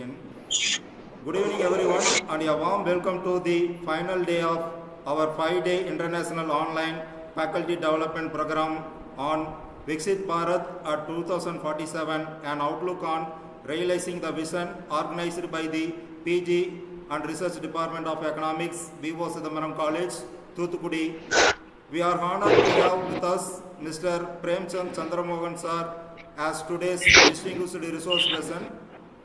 begin. Good evening everyone and a warm welcome to the final day of our 5-day international online faculty development program on VIKSIT BHARAT at 2047, an outlook on realizing the vision organized by the PG and Research Department of Economics, V.O.CHIDAMBARAM College, Thoothukudi. We are honored to have with us Mr.PREMCHAND Chandramohan sir as today's distinguished resource person.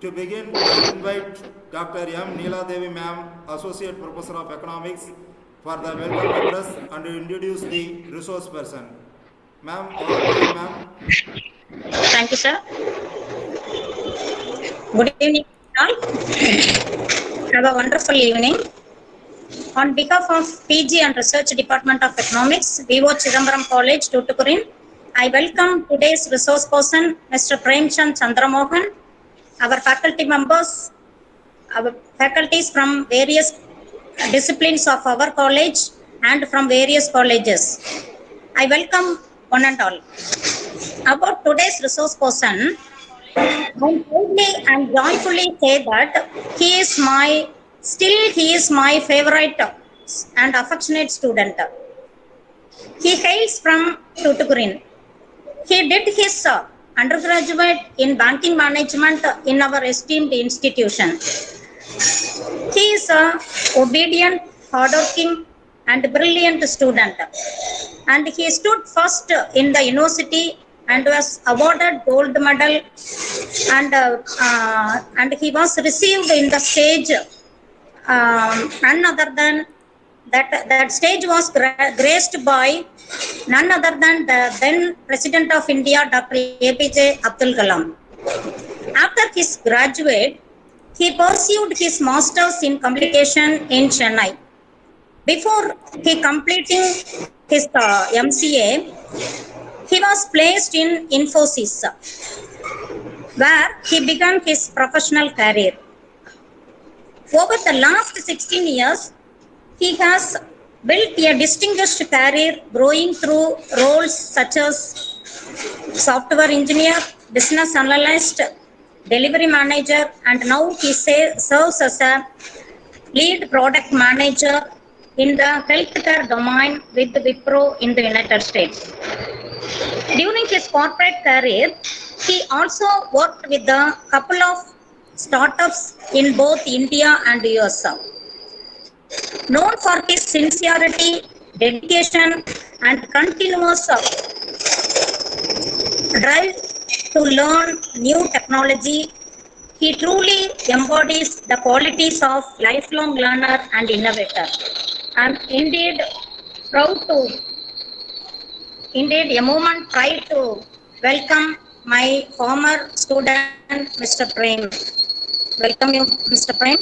To begin, I invite Dr. M. Neela Devi ma'am, Associate Professor of Economics, for the welcome address and to introduce the resource person. Ma'am, over to you, ma'am. Thank you, sir. Good evening, all. Have a wonderful evening. On behalf of PG and Research Department of Economics, V.O.CHIDAMBARAM College, Thoothukudi, I welcome today's resource person, Mr. Premchand Chandramohan, our faculty members, our faculties from various disciplines of our college and from various colleges. I welcome one and all. About today's resource person, I proudly and joyfully say that he is my favorite and affectionate student. He hails from Thoothukudi. He did his undergraduate in banking management in our esteemed institution. He is a obedient, hardworking and brilliant student. And he stood first in the university and was awarded gold medal, and he was received in the stage, none other than that stage was graced by none other than the then President of India, Dr. APJ Abdul Kalam. After his graduate, he pursued his masters in communication in Chennai. Before he completing his MCA, he was placed in Infosys, where he began his professional career. Over the last 16 years, he has built a distinguished career, growing through roles such as software engineer, business analyst, delivery manager, and now he serves as a lead product manager in the healthcare domain with Wipro in the United States. During his corporate career, he also worked with a couple of startups in both India and US. Known for his sincerity, dedication, and continuous drive to learn new technology, he truly embodies the qualities of lifelong learner and innovator. I am indeed a moment pride to welcome my former student, Mr. Prem. Welcome you, Mr. Prem.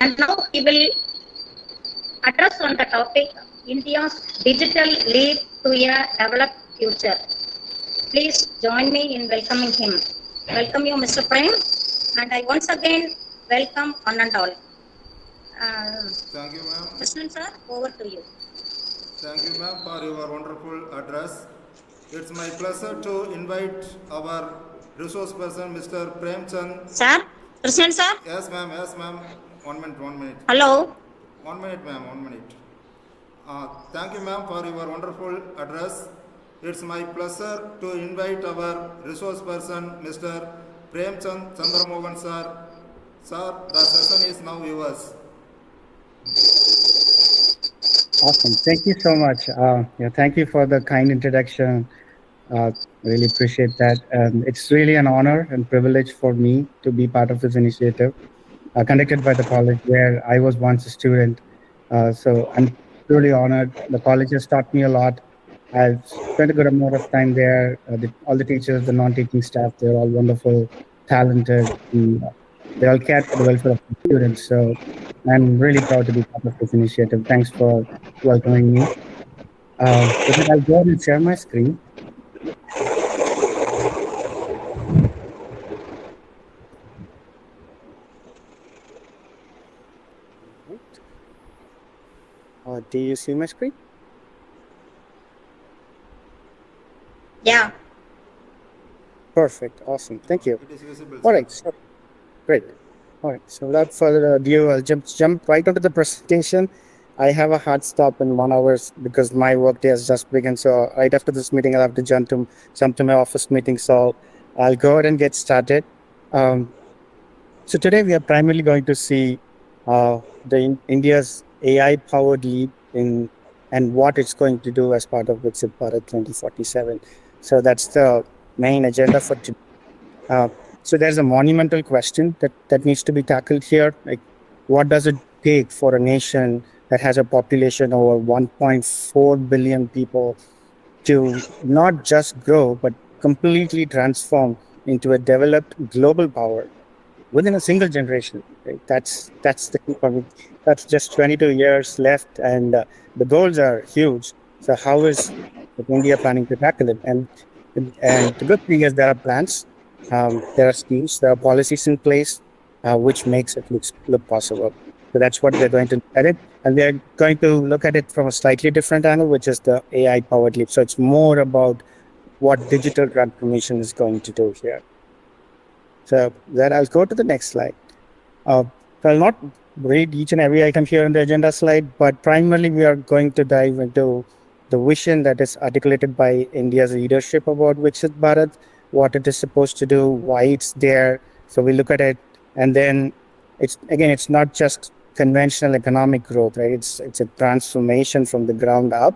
And now he will address on the topic, India's digital leap to a developed future. Please join me in welcoming him. Welcome you, Mr. Prem. And I once again welcome one and all. Thank you, ma'am. President sir, over to you. Thank you, ma'am, for your wonderful address. It's my pleasure to invite our resource person, Mr. Premchand. Sir, President sir. Yes, ma'am. Yes, ma'am. 1 minute. Hello. 1 minute, ma'am. 1 minute. Thank you, ma'am, for your wonderful address. It's my pleasure to invite our resource person, Mr. Premchand Chandramohan sir. Sir, the session is now yours. Awesome. Thank you so much. Thank you for the kind introduction. Really appreciate that. It's really an honor and privilege for me to be part of this initiative conducted by the college where I was once a student. So I'm truly honored. The college has taught me a lot. I've spent a good amount of time there. All the teachers, the non-teaching staff, they're all wonderful, talented. They all care for the welfare of the students. So I'm really proud to be part of this initiative. Thanks for welcoming me. I'll go ahead and share my screen. Do you see my screen? Yeah. Perfect. Awesome. Thank you. It is visible. All right. So, Great. All right. So without further ado, I'll jump right onto the presentation. I have a hard stop in 1 hour because my work day has just begun. So right after this meeting, I'll have to jump to my office meeting. So I'll go ahead and get started. So today we are primarily going to see India's AI-powered lead in and what it's going to do as part of VIKSIT Bharat 2047. So that's the main agenda for today. So there's a monumental question that needs to be tackled here. Like, what does it take for a nation that has a population over 1.4 billion people to not just grow, but completely transform into a developed global power within a single generation? Right? That's the key point. That's just 22 years left, and the goals are huge. So how is India planning to tackle it? And the good thing is there are plans, there are schemes, there are policies in place, which makes it look possible. So that's what we're going to look at it, and we are going to look at it from a slightly different angle, which is the AI powered leap. So it's more about what digital transformation is going to do here. So then I'll go to the next slide. So I'll not read each and every item here on the agenda slide, but primarily we are going to dive into the vision that is articulated by India's leadership about VIKSIT Bharat, what it is supposed to do, why it's there. So we look at it, and then it's not just conventional economic growth, right? It's a transformation from the ground up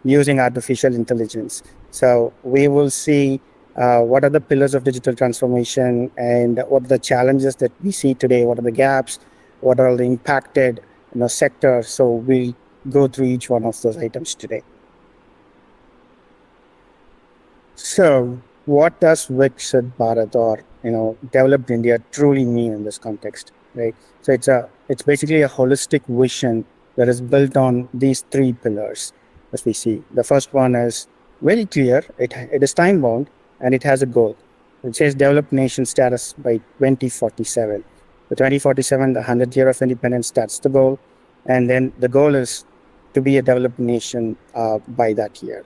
using artificial intelligence. So we will see what are the pillars of digital transformation and what are the challenges that we see today, what are the gaps, what are the impacted sectors. So we'll go through each one of those items today. So what does VIKSIT Bharat or developed India truly mean in this context, right? So it's basically a holistic vision that is built on these three pillars, as we see. The first one is very clear. It is time bound, and it has a goal. It says developed nation status by 2047. The 2047, the 100th year of independence, that's the goal. And then the goal is to be a developed nation by that year.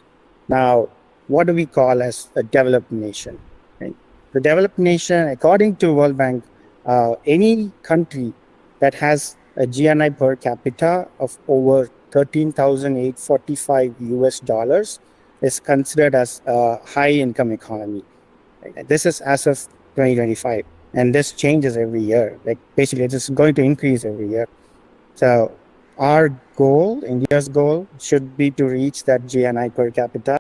Now, what do we call as a developed nation? Right? The developed nation, according to World Bank, any country that has a GNI per capita of over $13,845 US is considered as a high income economy. Right? This is as of 2025, and this changes every year. Like basically, it's going to increase every year. So our goal, India's goal, should be to reach that GNI per capita.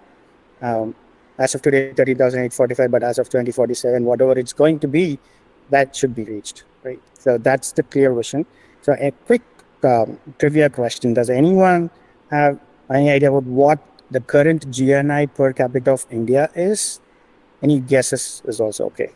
As of today, 30,845, but as of 2047, whatever it's going to be, that should be reached, right? So that's the clear vision. So a quick trivia question: does anyone have any idea about what the current GNI per capita of India is? Any guesses is also okay.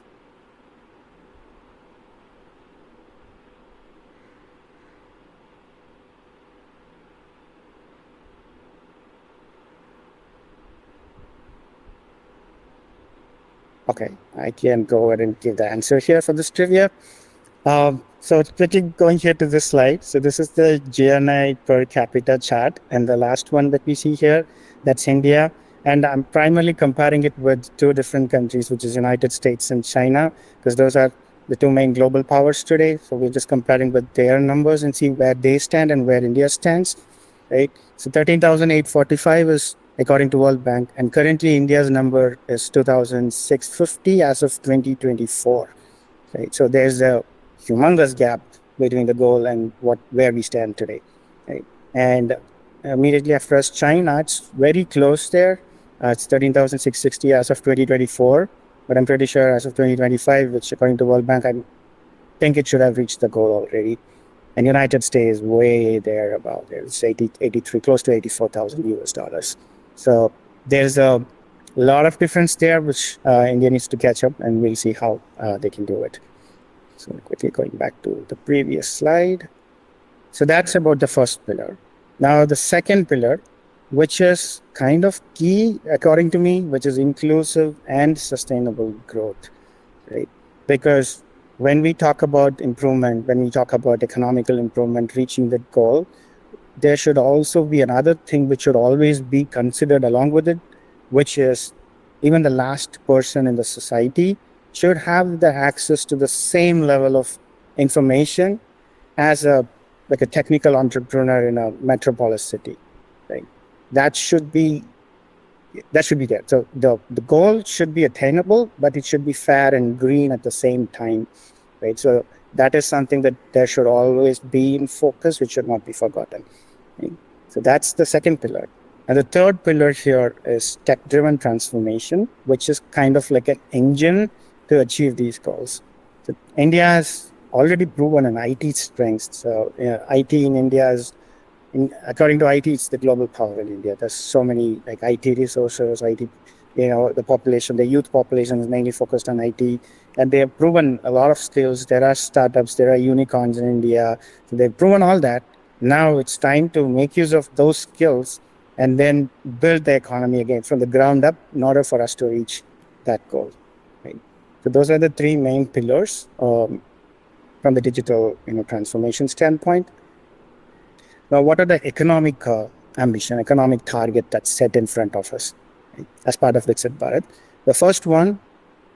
Okay, I can go ahead and give the answer here for this trivia. So quickly going here to this slide. So this is the GNI per capita chart, and the last one that we see here, that's India. And I'm primarily comparing it with two different countries, which is United States and China, because those are the two main global powers today. So we're just comparing with their numbers and see where they stand and where India stands, right? So 13,845 is according to World Bank, and currently India's number is 2,650 as of 2024. Right? So there's a humongous gap between the goal and where we stand today. Right? And immediately after us, China, it's very close there. It's 13,660 as of 2024, but I'm pretty sure as of 2025, which according to World Bank, I think it should have reached the goal already. And United States way there about there. It's 83, close to 84,000 US. So there's a lot of difference there, which India needs to catch up, and we'll see how they can do it. So quickly going back to the previous slide. So that's about the first pillar. Now the second pillar, which is kind of key according to me, which is inclusive and sustainable growth, right? Because when we talk about improvement, when we talk about economical improvement, reaching that goal, there should also be another thing which should always be considered along with it, which is even the last person in the society should have the access to the same level of information as like a technical entrepreneur in a metropolis city, right? That should be there. So the goal should be attainable, but it should be fair and green at the same time, right? So that is something that there should always be in focus, which should not be forgotten. Right? So that's the second pillar. And the third pillar here is tech-driven transformation, which is kind of like an engine to achieve these goals. So India has already proven an IT strength. So IT in India is, according to IT, it's the global power in India. There's so many like IT resources, IT, the population, the youth population is mainly focused on IT, and they have proven a lot of skills. There are startups, there are unicorns in India. So they've proven all that. Now it's time to make use of those skills and then build the economy again from the ground up in order for us to reach that goal. Right? So those are the three main pillars from the digital transformation standpoint. Now, what are the economic ambition, economic target that's set in front of us, right, as part of VIKSIT Bharat? The first one,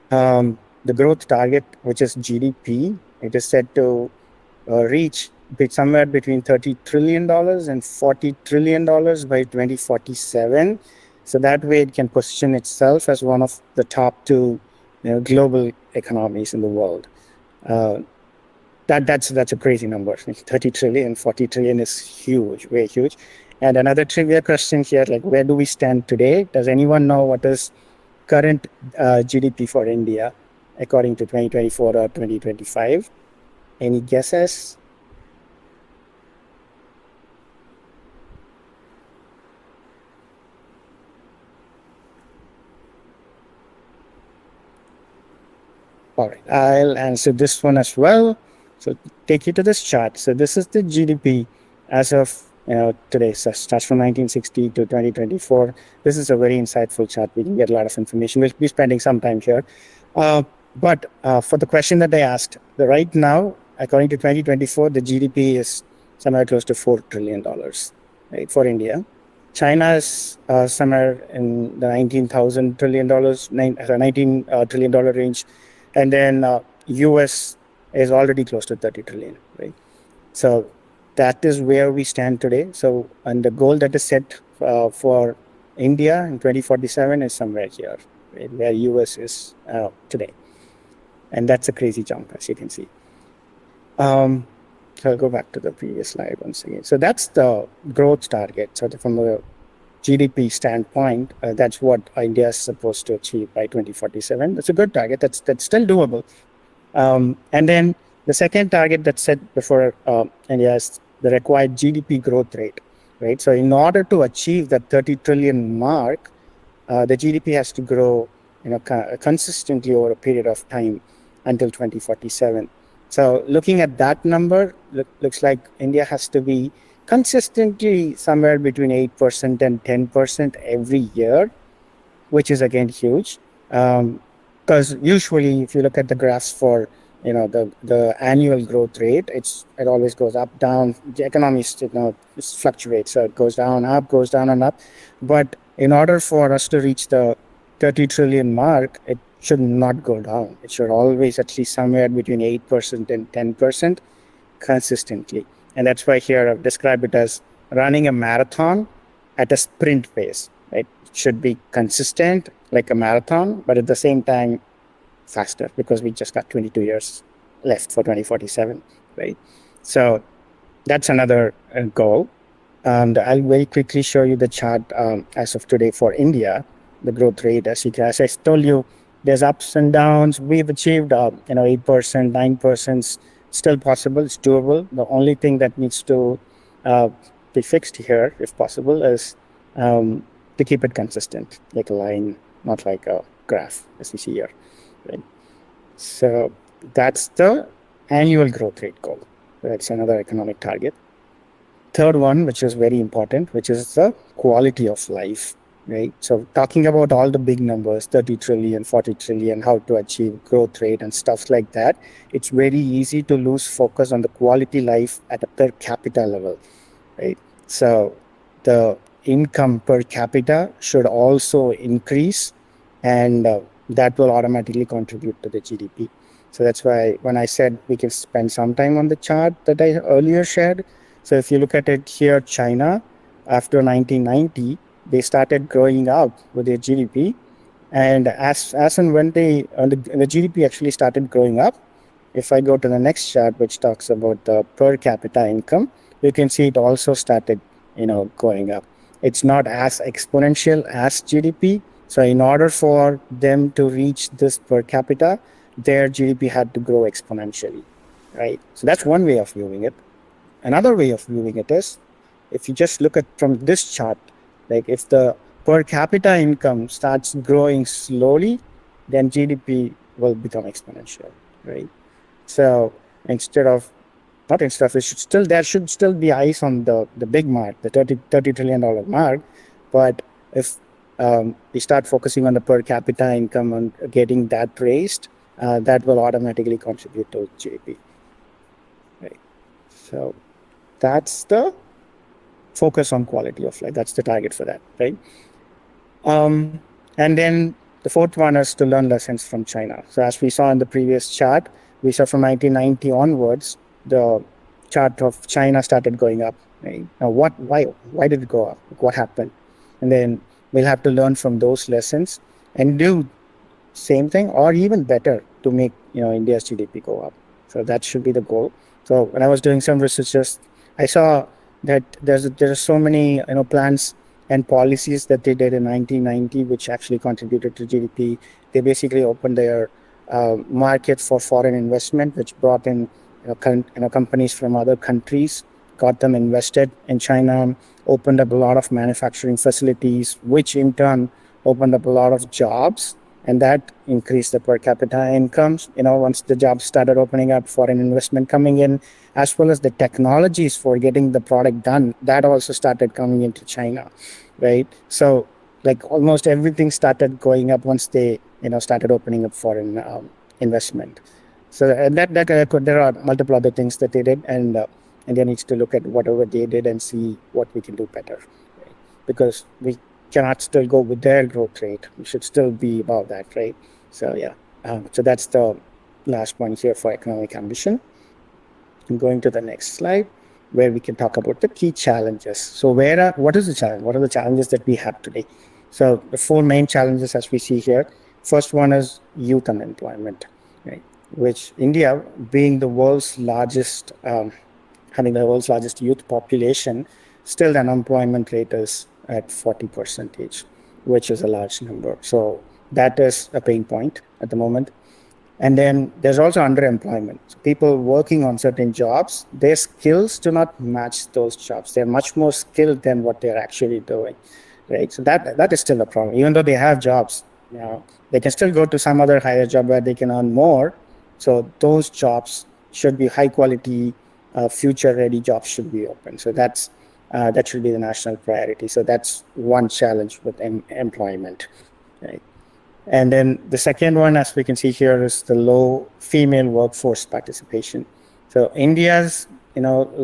the growth target, which is GDP, it is set to reach somewhere between $30 trillion and $40 trillion by 2047. So that way it can position itself as one of the top two global economies in the world. That's a crazy number. 30 trillion, 40 trillion is huge, way huge. And another trivia question here, like where do we stand today? Does anyone know what is current GDP for India according to 2024 or 2025? Any guesses? All right, I'll answer this one as well. So take you to this chart. So this is the GDP as of today. So starts from 1960 to 2024. This is a very insightful chart. We can get a lot of information. We'll be spending some time here. But for the question that I asked, right now, according to 2024, the GDP is somewhere close to $4 trillion, right, for India. China is somewhere in the $19 trillion range. And then US is already close to 30 trillion, right? So that is where we stand today. So, and the goal that is set for India in 2047 is somewhere here, right, where US is today. And that's a crazy jump, as you can see. So I'll go back to the previous slide once again. So that's the growth target. So from the GDP standpoint, that's what India is supposed to achieve by 2047. That's a good target. That's still doable. And then the second target that's set before India is the required GDP growth rate, right? So in order to achieve that 30 trillion mark, the GDP has to grow, consistently over a period of time until 2047. So looking at that number, looks like India has to be consistently somewhere between 8% and 10% every year, which is again huge. Because usually if you look at the graphs for the annual growth rate, it always goes up, down. The economy fluctuates, so it goes down, up, goes down and up. But in order for us to reach the 30 trillion mark, it should not go down. It should always at least somewhere between 8% and 10% consistently. And that's why here I've described it as running a marathon at a sprint pace, right? It should be consistent like a marathon, but at the same time faster, because we just got 22 years left for 2047, right? So that's another goal. And I'll very quickly show you the chart as of today for India, the growth rate. As I told you, there's ups and downs. We've achieved 8%, 9%. Still possible, it's doable. The only thing that needs to be fixed here, if possible, is to keep it consistent, like a line, not like a graph, as we see here. Right? So that's the annual growth rate goal. That's another economic target. Third one, which is very important, which is the quality of life. Right. So talking about all the big numbers, 30 trillion, 40 trillion, how to achieve growth rate and stuff like that, it's very easy to lose focus on the quality life at a per capita level. Right. So the income per capita should also increase, and that will automatically contribute to the GDP. So that's why when I said we can spend some time on the chart that I earlier shared. So if you look at it here, China, after 1990, they started growing up with their GDP. And as and when the GDP actually started growing up, if I go to the next chart, which talks about the per capita income, you can see it also started, going up. It's not as exponential as GDP. So in order for them to reach this per capita, their GDP had to grow exponentially, right? So that's one way of viewing it. Another way of viewing it is, if you just look at from this chart, like if the per capita income starts growing slowly, then GDP will become exponential, right? So there should still be eyes on the big mark, the $30 trillion mark. But if we start focusing on the per capita income and getting that raised, that will automatically contribute to GDP. Right. So that's the focus on quality of life. That's the target for that, right? And then the fourth one is to learn lessons from China. So as we saw in the previous chart, we saw from 1990 onwards, the chart of China started going up. Right? Now, why did it go up? What happened? And then we'll have to learn from those lessons and do same thing or even better to make India's GDP go up. So that should be the goal. So when I was doing some research, I saw that there's so many plans and policies that they did in 1990, which actually contributed to GDP. They basically opened their market for foreign investment, which brought in companies from other countries, got them invested in China, opened up a lot of manufacturing facilities, which in turn opened up a lot of jobs, and that increased the per capita incomes. Once the jobs started opening up, foreign investment coming in, as well as the technologies for getting the product done, that also started coming into China, right? So like almost everything started going up once they started opening up foreign investment. So there are multiple other things that they did, and India needs to look at whatever they did and see what we can do better, right? Because we cannot still go with their growth rate. We should still be above that, right? So yeah, so that's the last point here for economic ambition. I'm going to the next slide, where we can talk about the key challenges. So what is the challenge? What are the challenges that we have today? So the four main challenges as we see here. First one is youth unemployment, right? Which India, being the world's largest, having the world's largest youth population, still the unemployment rate is at 40%, which is a large number. So that is a pain point at the moment. And then there's also underemployment. So people working on certain jobs, their skills do not match those jobs. They're much more skilled than what they're actually doing, right? So that is still a problem. Even though they have jobs, they can still go to some other higher job where they can earn more. So those jobs should be high quality, future-ready jobs should be open. So that should be the national priority. So that's one challenge with employment, right? And then the second one, as we can see here, is the low female workforce participation. So India's,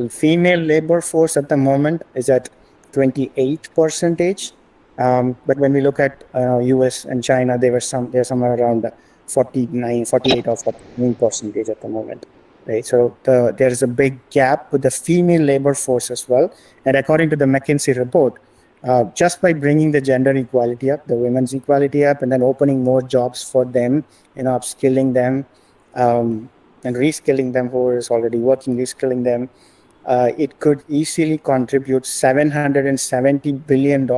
female labor force at the moment is at 28%. But when we look at US and China, they're somewhere around 48 or 49% at the moment. Right? So there's a big gap with the female labor force as well. And according to the McKinsey report, just by bringing the gender equality up, the women's equality up, and then opening more jobs for them, upskilling them and reskilling them who is already working, reskilling them, it could easily contribute $770 billion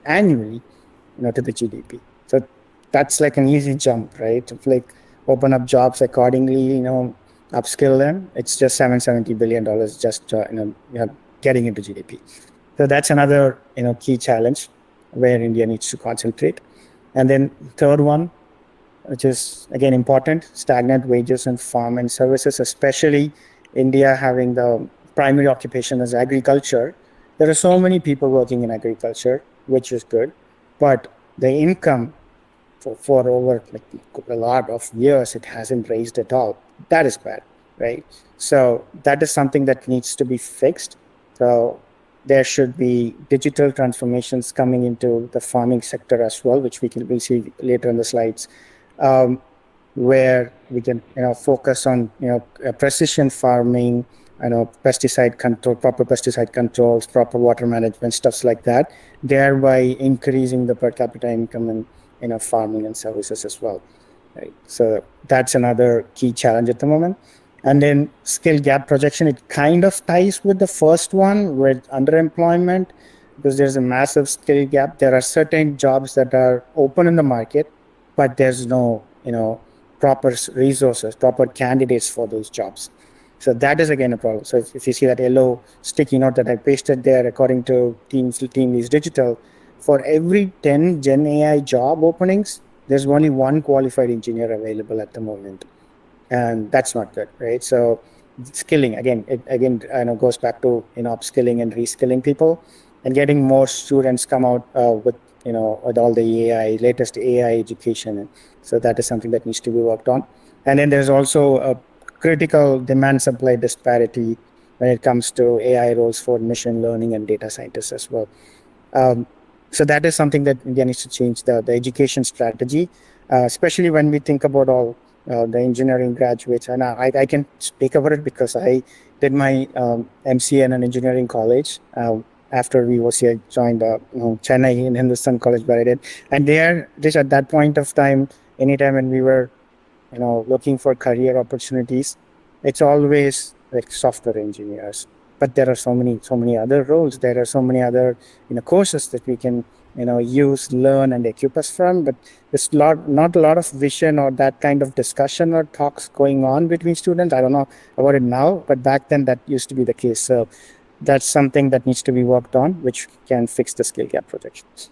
annually, to the GDP. So that's like an easy jump, right? If like open up jobs accordingly, upskill them, it's just $770 billion just getting into GDP. So that's another key challenge where India needs to concentrate. And then third one, which is again important, stagnant wages in farm and services, especially India having the primary occupation as agriculture. There are so many people working in agriculture, which is good, but the income for over a lot of years, it hasn't raised at all. That is bad, right? So that is something that needs to be fixed. So there should be digital transformations coming into the farming sector as well, which we'll see later in the slides. where we can, focus on, precision farming, pesticide control, proper pesticide controls, proper water management, stuffs like that, thereby increasing the per capita income in, farming and services as well. Right. So that's another key challenge at the moment. And then skill gap projection, it kind of ties with the first one with underemployment, because there's a massive skill gap. There are certain jobs that are open in the market, but there's no, proper resources, proper candidates for those jobs. So that is again a problem. So if you see that yellow sticky note that I pasted there, according to Team Leads Digital, for every 10 Gen AI job openings, there's only one qualified engineer available at the moment. And that's not good, right? So skilling, again, goes back to, upskilling and reskilling people and getting more students come out with, with all the latest AI education. So that is something that needs to be worked on. And then there's also a critical demand supply disparity when it comes to AI roles for machine learning and data scientists as well. So that is something that India needs to change the education strategy, especially when we think about all the engineering graduates. And I can speak about it because I did my MCA in an engineering college after VOCC joined Chennai in Hindustan College where I did. And there, just at that point of time, anytime when we were looking for career opportunities, it's always like software engineers. But there are so many other roles. There are so many other courses that we can use, learn, and equip us from. But there's not a lot of vision or that kind of discussion or talks going on between students. I don't know about it now, but back then that used to be the case. So that's something that needs to be worked on, which can fix the skill gap projections.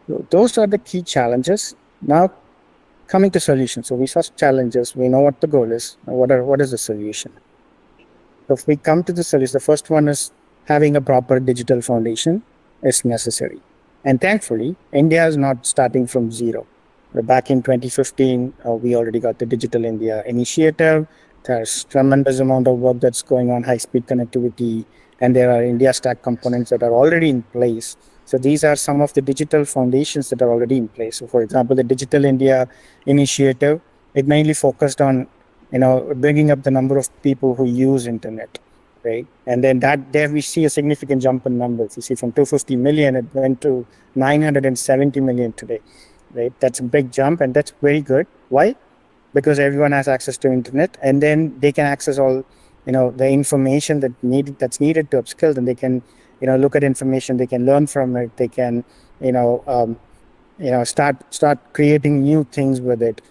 So those are the key challenges. Now, coming to solutions. So we saw challenges. We know what the goal is. Now what is the solution? So if we come to the solution, the first one is having a proper digital foundation is necessary. And thankfully, India is not starting from zero. Back in 2015, we already got the Digital India initiative. There's tremendous amount of work that's going on, high-speed connectivity, and there are India Stack components that are already in place. So these are some of the digital foundations that are already in place. So for example, the Digital India initiative, it mainly focused on bringing up the number of people who use internet, right? And then there we see a significant jump in numbers. You see from 250 million, it went to 970 million today, right? That's a big jump, and that's very good. Why? Because everyone has access to internet, and then they can access all, the information that's needed to upskill, and they can, look at information, they can learn from it, they can, start creating new things with it,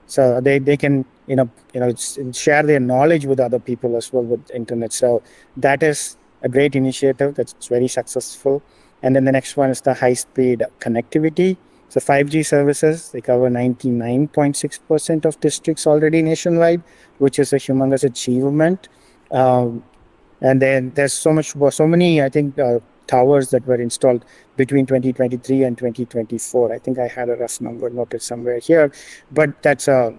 so they can, share their knowledge with other people as well with internet. So that is a great initiative that's very successful. And then the next one is the high-speed connectivity. So 5G services, they cover 99.6% of districts already nationwide, which is a humongous achievement. And then there's so many, I think, towers that were installed between 2023 and 2024. I think I had a rough number noted somewhere here, but that's a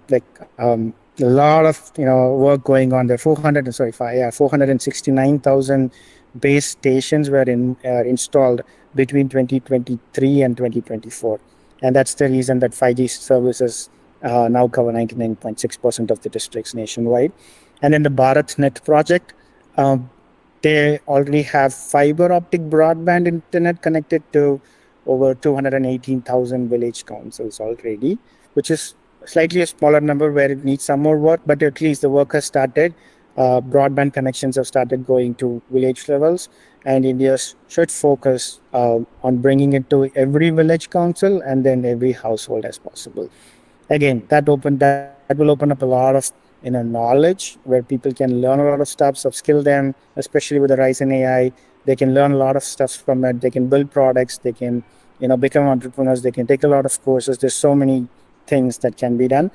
lot of work going on there. 469,000 base stations were installed between 2023 and 2024, and that's the reason that 5G services now cover 99.6% of the districts nationwide. And then the BharatNet project. They already have fiber optic broadband internet connected to over 218,000 village councils already, which is slightly a smaller number where it needs some more work, but at least the work has started. Broadband connections have started going to village levels, and India should focus on bringing it to every village council and then every household as possible. Again, that will open up a lot of knowledge where people can learn a lot of stuff, upskill them, especially with the rise in AI. They can learn a lot of stuff from it. They can build products. They can, become entrepreneurs. They can take a lot of courses. There's so many things that can be done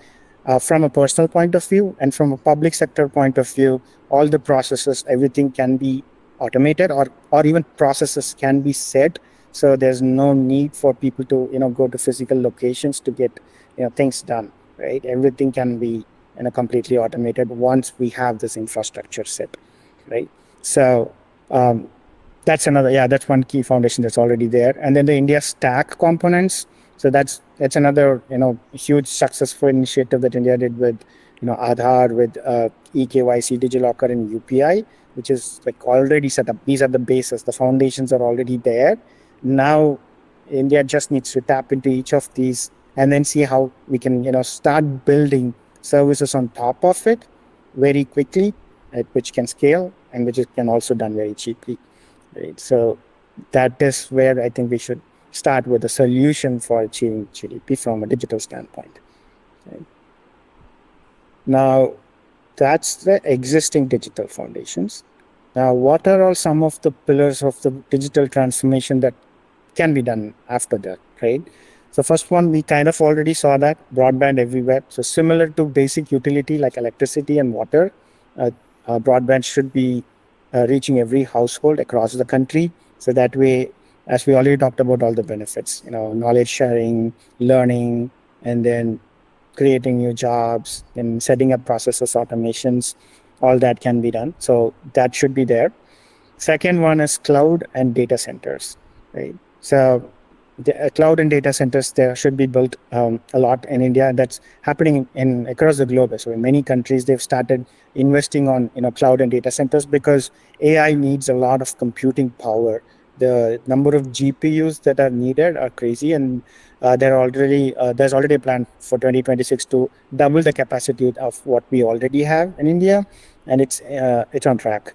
from a personal point of view, and from a public sector point of view. All the processes, everything can be automated, or even processes can be set. So there's no need for people to, go to physical locations to get, things done, right? Everything can be completely automated once we have this infrastructure set, right? So that's one key foundation that's already there. And then the India Stack components. So that's that's another, huge successful initiative that India did with, Aadhaar, with eKYC, DigiLocker, and UPI, which is like already set up. These are the bases, the foundations are already there. Now, India just needs to tap into each of these and then see how we can, start building services on top of it very quickly, which can scale and which can also done very cheaply. Right? So that is where I think we should start with a solution for achieving GDP from a digital standpoint. Right? Now, that's the existing digital foundations. Now, what are all some of the pillars of the digital transformation that can be done after that, right? So first one, we kind of already saw that, broadband everywhere. So similar to basic utility like electricity and water, broadband should be reaching every household across the country. So that way, as we already talked about all the benefits, knowledge sharing, learning, and then creating new jobs and setting up processes, automations, all that can be done. So that should be there. Second one is cloud and data centers, right? So the cloud and data centers, there should be built a lot in India. That's happening across the globe. So in many countries, they've started investing on cloud and data centers because AI needs a lot of computing power. The number of GPUs that are needed are crazy, and there's already a plan for 2026 to double the capacity of what we already have in India, and it's on track.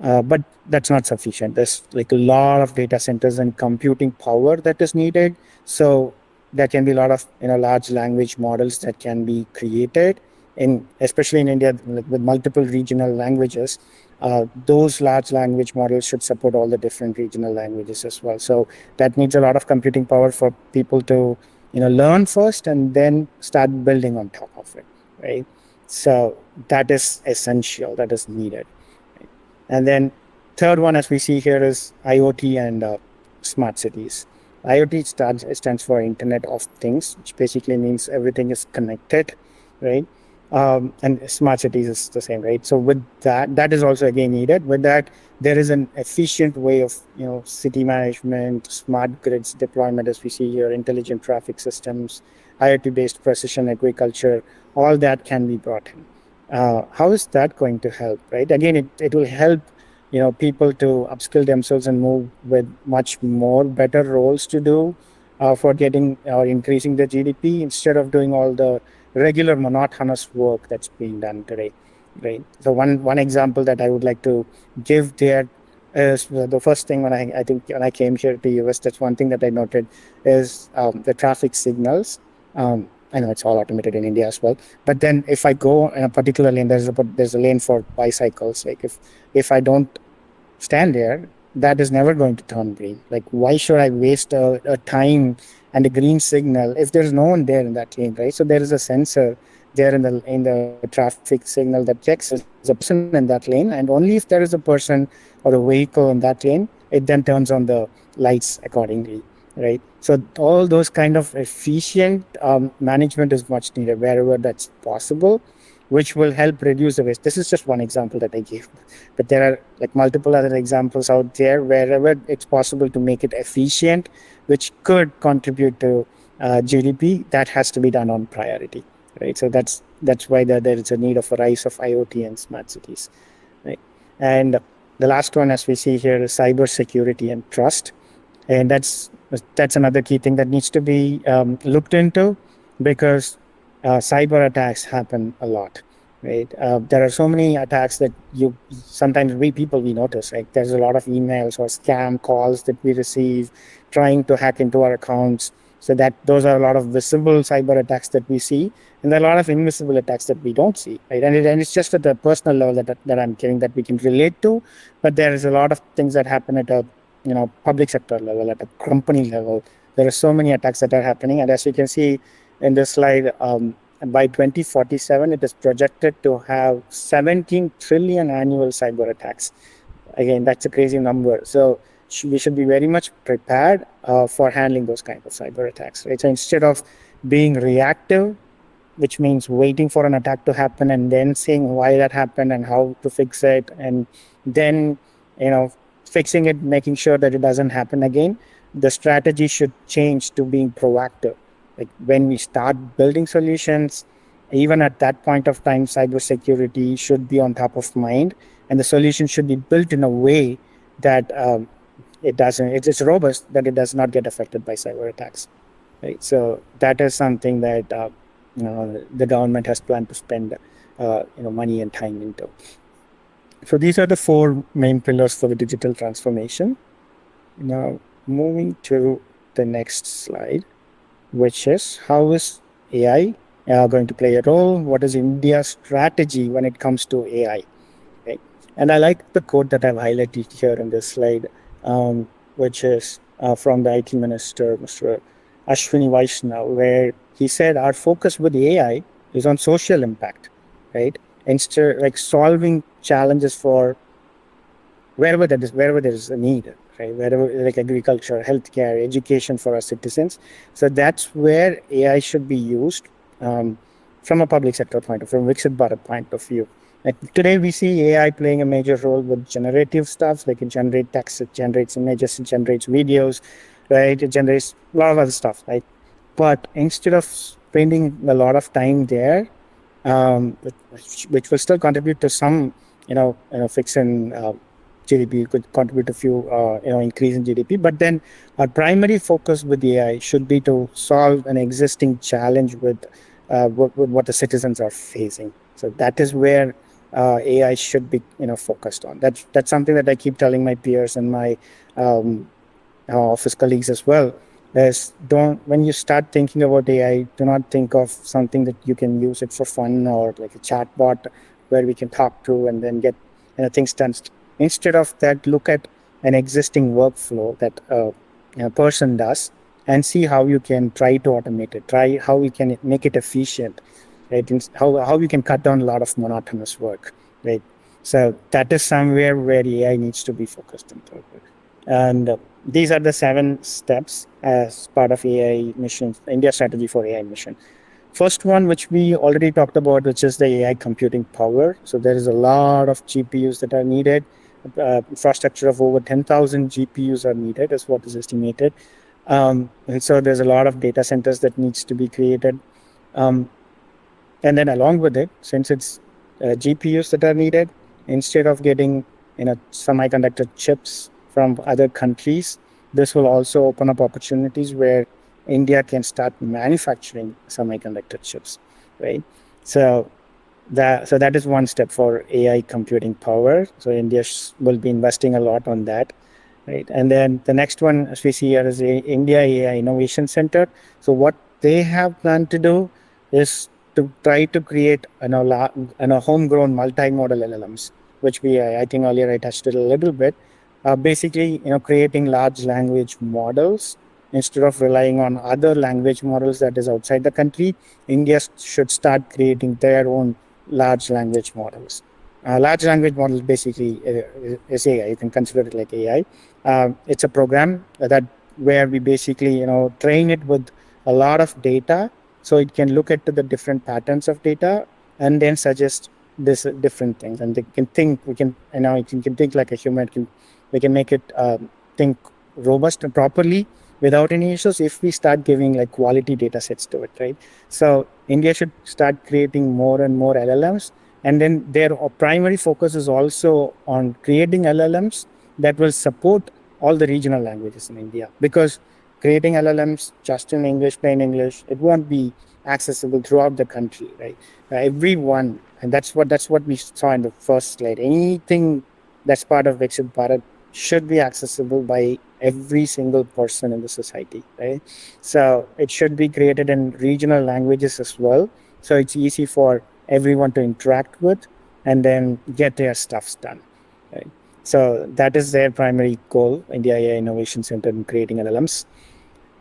But that's not sufficient. There's like a lot of data centers and computing power that is needed. So there can be a lot of large language models that can be created, especially in India with multiple regional languages. Those large language models should support all the different regional languages as well. So that needs a lot of computing power for people to learn first and then start building on top of it, right? So that is essential. That is needed. And then third one, as we see here, is IoT and smart cities. IoT stands for Internet of Things, which basically means everything is connected, right? And smart cities is the same, right? So with that is also again needed. With that, there is an efficient way of city management, smart grids deployment, as we see here, intelligent traffic systems, IoT-based precision agriculture. All that can be brought in. How is that going to help, right? Again, it will help people to upskill themselves and move with much more better roles to do for getting or increasing the GDP instead of doing all the regular monotonous work that's being done today, right? So one example that I would like to give there is the first thing when I think when I came here to US, that's one thing that I noted is the traffic signals. I know it's all automated in India as well. But then if I go in a particular lane, there's a lane for bicycles. Like if I don't stand there, that is never going to turn green. Like why should I waste a time and a green signal if there's no one there in that lane, right? So there is a sensor there in the traffic signal that checks if there's a person in that lane, and only if there is a person or a vehicle in that lane, it then turns on the lights accordingly. Right. So all those kind of efficient management is much needed wherever that's possible, which will help reduce the waste. This is just one example that I gave, but there are like multiple other examples out there wherever it's possible to make it efficient, which could contribute to GDP. That has to be done on priority. Right. So that's why there is a need of a rise of IoT and smart cities. Right. And the last one, as we see here, is cyber security and trust. And that's another key thing that needs to be looked into, because cyber attacks happen a lot, right? There are so many attacks that sometimes we notice, right? There's a lot of emails or scam calls that we receive trying to hack into our accounts. So those are a lot of visible cyber attacks that we see, and there are a lot of invisible attacks that we don't see, right? And it's just at the personal level that I'm getting that we can relate to, but there is a lot of things that happen at a public sector level, at a company level. There are so many attacks that are happening. And as you can see in this slide, by 2047, it is projected to have 17 trillion annual cyber attacks. Again, that's a crazy number. So we should be very much prepared for handling those kinds of cyber attacks, right? So instead of being reactive, which means waiting for an attack to happen and then seeing why that happened and how to fix it, and then, fixing it, making sure that it doesn't happen again, the strategy should change to being proactive, like when we start building solutions, even at that point of time, cybersecurity should be on top of mind, and the solution should be built in a way that it's robust, that it does not get affected by cyber attacks. Right. So that is something that the government has planned to spend money and time into. So these are the four main pillars for the digital transformation. Now moving to the next slide, which is how is AI going to play a role? What is India's strategy when it comes to AI? Right? And I like the quote that I've highlighted here in this slide, which is from the IT Minister, Mr. Ashwini Vaishnaw, where he said our focus with AI is on social impact, right? Instead, like solving challenges for wherever there is a need, right? Wherever, like agriculture, healthcare, education for our citizens. So that's where AI should be used from a public sector point of view, from VIKSIT Bharat point of view. Like today, we see AI playing a major role with generative stuff, like it generates text, it generates images, it generates videos, right? It generates a lot of other stuff, right? But instead of spending a lot of time there, which will still contribute to some, fix in GDP, could contribute a few, increase in GDP. But then our primary focus with AI should be to solve an existing challenge with what the citizens are facing. So that is where AI should be, focused on. That's something that I keep telling my peers and my office colleagues as well. When you start thinking about AI, do not think of something that you can use it for fun or like a chat bot where we can talk to and then get things done. Instead of that, look at an existing workflow that a person does and see how you can try to automate it, try how we can make it efficient, right? And how we can cut down a lot of monotonous work, right? So that is somewhere where AI needs to be focused on. And these are the 7 steps as part of AI mission, India strategy for AI mission. First one, which we already talked about, which is the AI computing power. So there is a lot of GPUs that are needed. Infrastructure of over 10,000 GPUs are needed, is what is estimated. And so there's a lot of data centers that needs to be created. And then along with it, since it's GPUs that are needed, instead of getting semiconductor chips from other countries, this will also open up opportunities where India can start manufacturing semiconductor chips, right? So that is one step for AI computing power. So India will be investing a lot on that, right? And then the next one, as we see here, is the India AI Innovation Center. So what they have planned to do is to try to create homegrown multimodal LLMs, which I think earlier I touched it a little bit. Basically, creating large language models instead of relying on other language models that is outside the country. India should start creating their own large language models. Large language models basically is AI. You can consider it like AI. It's a program where we basically train it with a lot of data, so it can look at the different patterns of data and then suggest this different things. And they can think. It can think like a human. We can make it think robust and properly without any issues if we start giving like quality data sets to it, right? So India should start creating more and more LLMs, and then their primary focus is also on creating LLMs that will support all the regional languages in India, because creating LLMs just in English, plain English, it won't be accessible throughout the country, right? Everyone, and that's what we saw in the first slide. Anything that's part of VIKSIT Bharat should be accessible by every single person in the society, right? So it should be created in regional languages as well, so it's easy for everyone to interact with and then get their stuffs done, right? So that is their primary goal, India AI Innovation Center, in creating LLMs.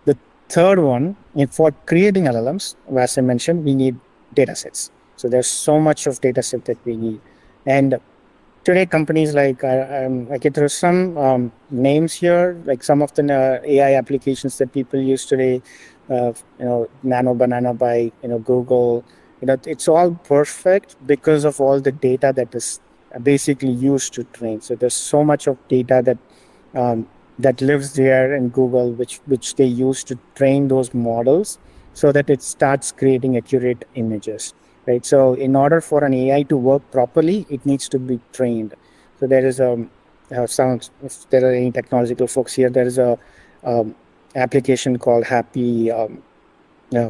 The third one, for creating LLMs, as I mentioned, we need data sets. So there's so much of data set that we need. And today, companies like, I get through some names here, like some of the AI applications that people use today, Nano Banana by Google. It's all perfect because of all the data that is basically used to train. So there's so much of data that lives there in Google, which they use to train those models. so that it starts creating accurate images, right? So in order for an AI to work properly, it needs to be trained. So there is if there are any technological folks here, there is a application called Happy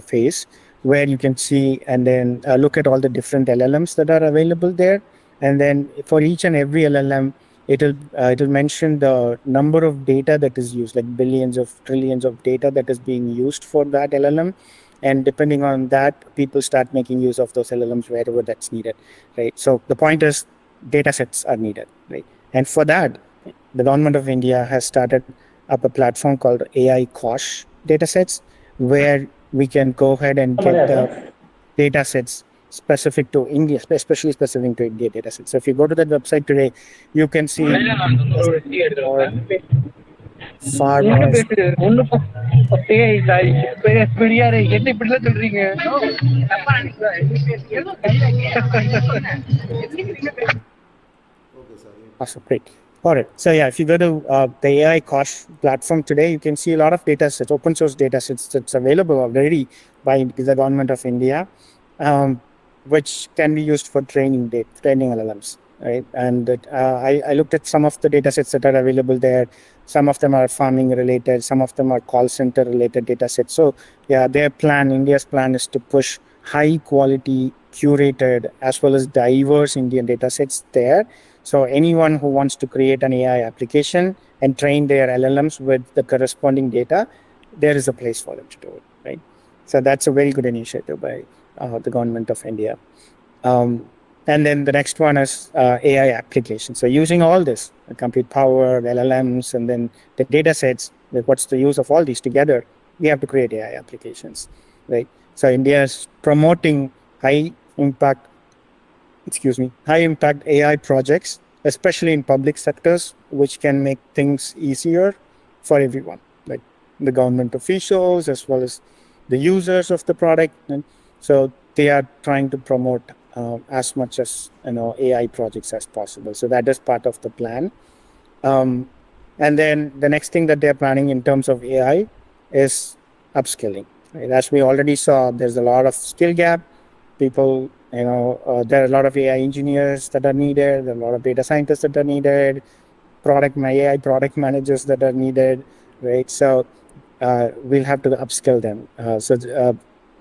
Face, where you can see and then look at all the different LLMs that are available there, and then for each and every LLM, it'll mention the number of data that is used, like billions of trillions of data that is being used for that LLM, and depending on that, people start making use of those LLMs wherever that's needed, right? So the point is, data sets are needed, right? And for that, the government of India has started up a platform called AI Kosh datasets, where we can go ahead and get the data sets specific to India, especially specific to India data sets. So if you go to that website today, you can see far more. Awesome, great. All right. So yeah, if you go to the AI Kosh platform today, you can see a lot of data sets, open source data sets that's available already by the government of India, which can be used for training LLMs, right? And I looked at some of the data sets that are available there. Some of them are farming related, some of them are call center related data sets. So yeah, India's plan is to push high quality, curated, as well as diverse Indian data sets there. So anyone who wants to create an AI application and train their LLMs with the corresponding data, there is a place for them to do it, right? So that's a very good initiative by the government of India. And then the next one is AI applications. So using all this, the compute power, the LLMs, and then the data sets, what's the use of all these together? We have to create AI applications, right? So India is promoting high impact AI projects, especially in public sectors, which can make things easier for everyone, like the government officials as well as the users of the product. And so they are trying to promote as much as AI projects as possible. So that is part of the plan. And then the next thing that they're planning in terms of AI is upskilling. Right? As we already saw, there's a lot of skill gap. People, there are a lot of AI engineers that are needed. There are a lot of data scientists that are needed. AI product managers that are needed, right? So we'll have to upskill them.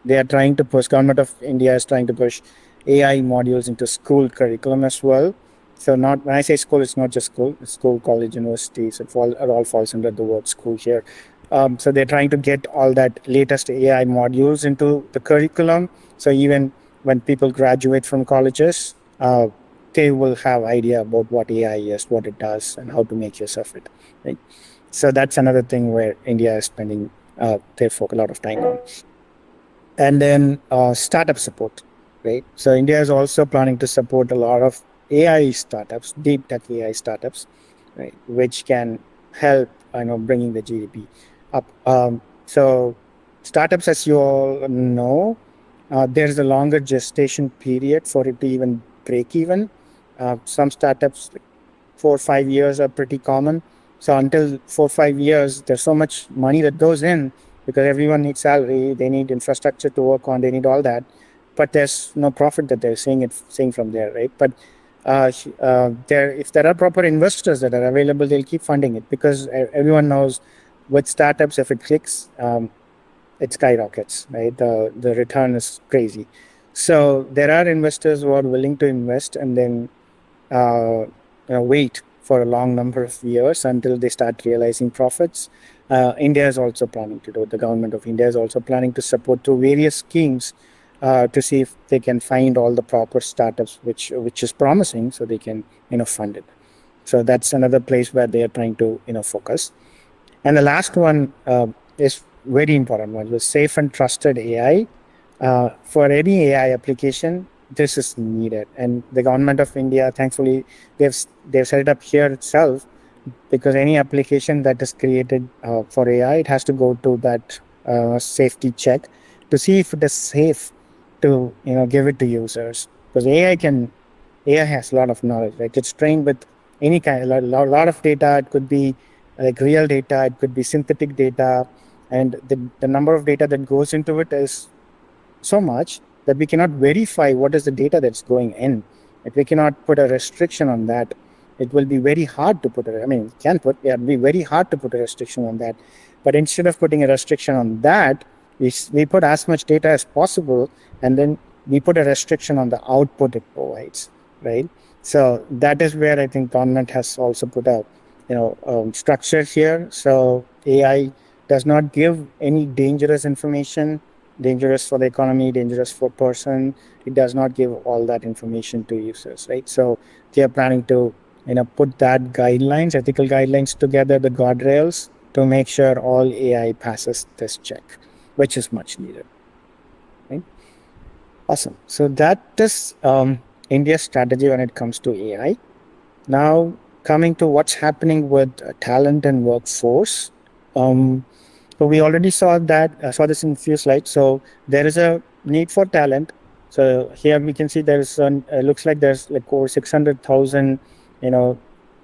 They are trying to push. Government of India is trying to push AI modules into school curriculum as well. So when I say school, it's not just school. It's school, college, universities. It all falls under the word school here. So they're trying to get all that latest AI modules into the curriculum. So even when people graduate from colleges, they will have idea about what AI is, what it does, and how to make use of it. Right? So that's another thing where India is spending a lot of time on. And then startup support, right? So India is also planning to support a lot of AI startups, deep tech AI startups, right, which can help, bringing the GDP up. So startups, as you all know, there's a longer gestation period for it to even break even. Some startups, 4 or 5 years are pretty common. So until 4 or 5 years, there's so much money that goes in because everyone needs salary, they need infrastructure to work on, they need all that. But there's no profit that they're seeing from there, right? But if there are proper investors that are available, they'll keep funding it because everyone knows with startups, if it clicks, it skyrockets, right? The return is crazy. So there are investors who are willing to invest and then wait for a long number of years until they start realizing profits. India is also planning to do it. The government of India is also planning to support through various schemes to see if they can find all the proper startups, which is promising, so they can fund it. So that's another place where they are trying to focus. And the last one is very important one, was safe and trusted AI. For any AI application, this is needed, and the government of India, thankfully, they've set it up here itself, because any application that is created for AI, it has to go to that safety check to see if it is safe to give it to users, because AI has a lot of knowledge, right? It's trained with any kind, a lot of data. It could be like real data, it could be synthetic data, and the number of data that goes into it is so much that we cannot verify what is the data that's going in. If we cannot put a restriction on that, it will be very hard to put it'll be very hard to put a restriction on that. But instead of putting a restriction on that, we put as much data as possible, and then we put a restriction on the output it provides, right? So that is where I think government has also put a structure here. So AI does not give any dangerous information, dangerous for the economy, dangerous for person. It does not give all that information to users, right? So they are planning to put that guidelines, ethical guidelines together, the guardrails, to make sure all AI passes this check, which is much needed. Right? Awesome. So that is India's strategy when it comes to AI. Now, coming to what's happening with talent and workforce. So we already saw this in a few slides. So there is a need for talent. So here we can see there's looks like there's like over 600,000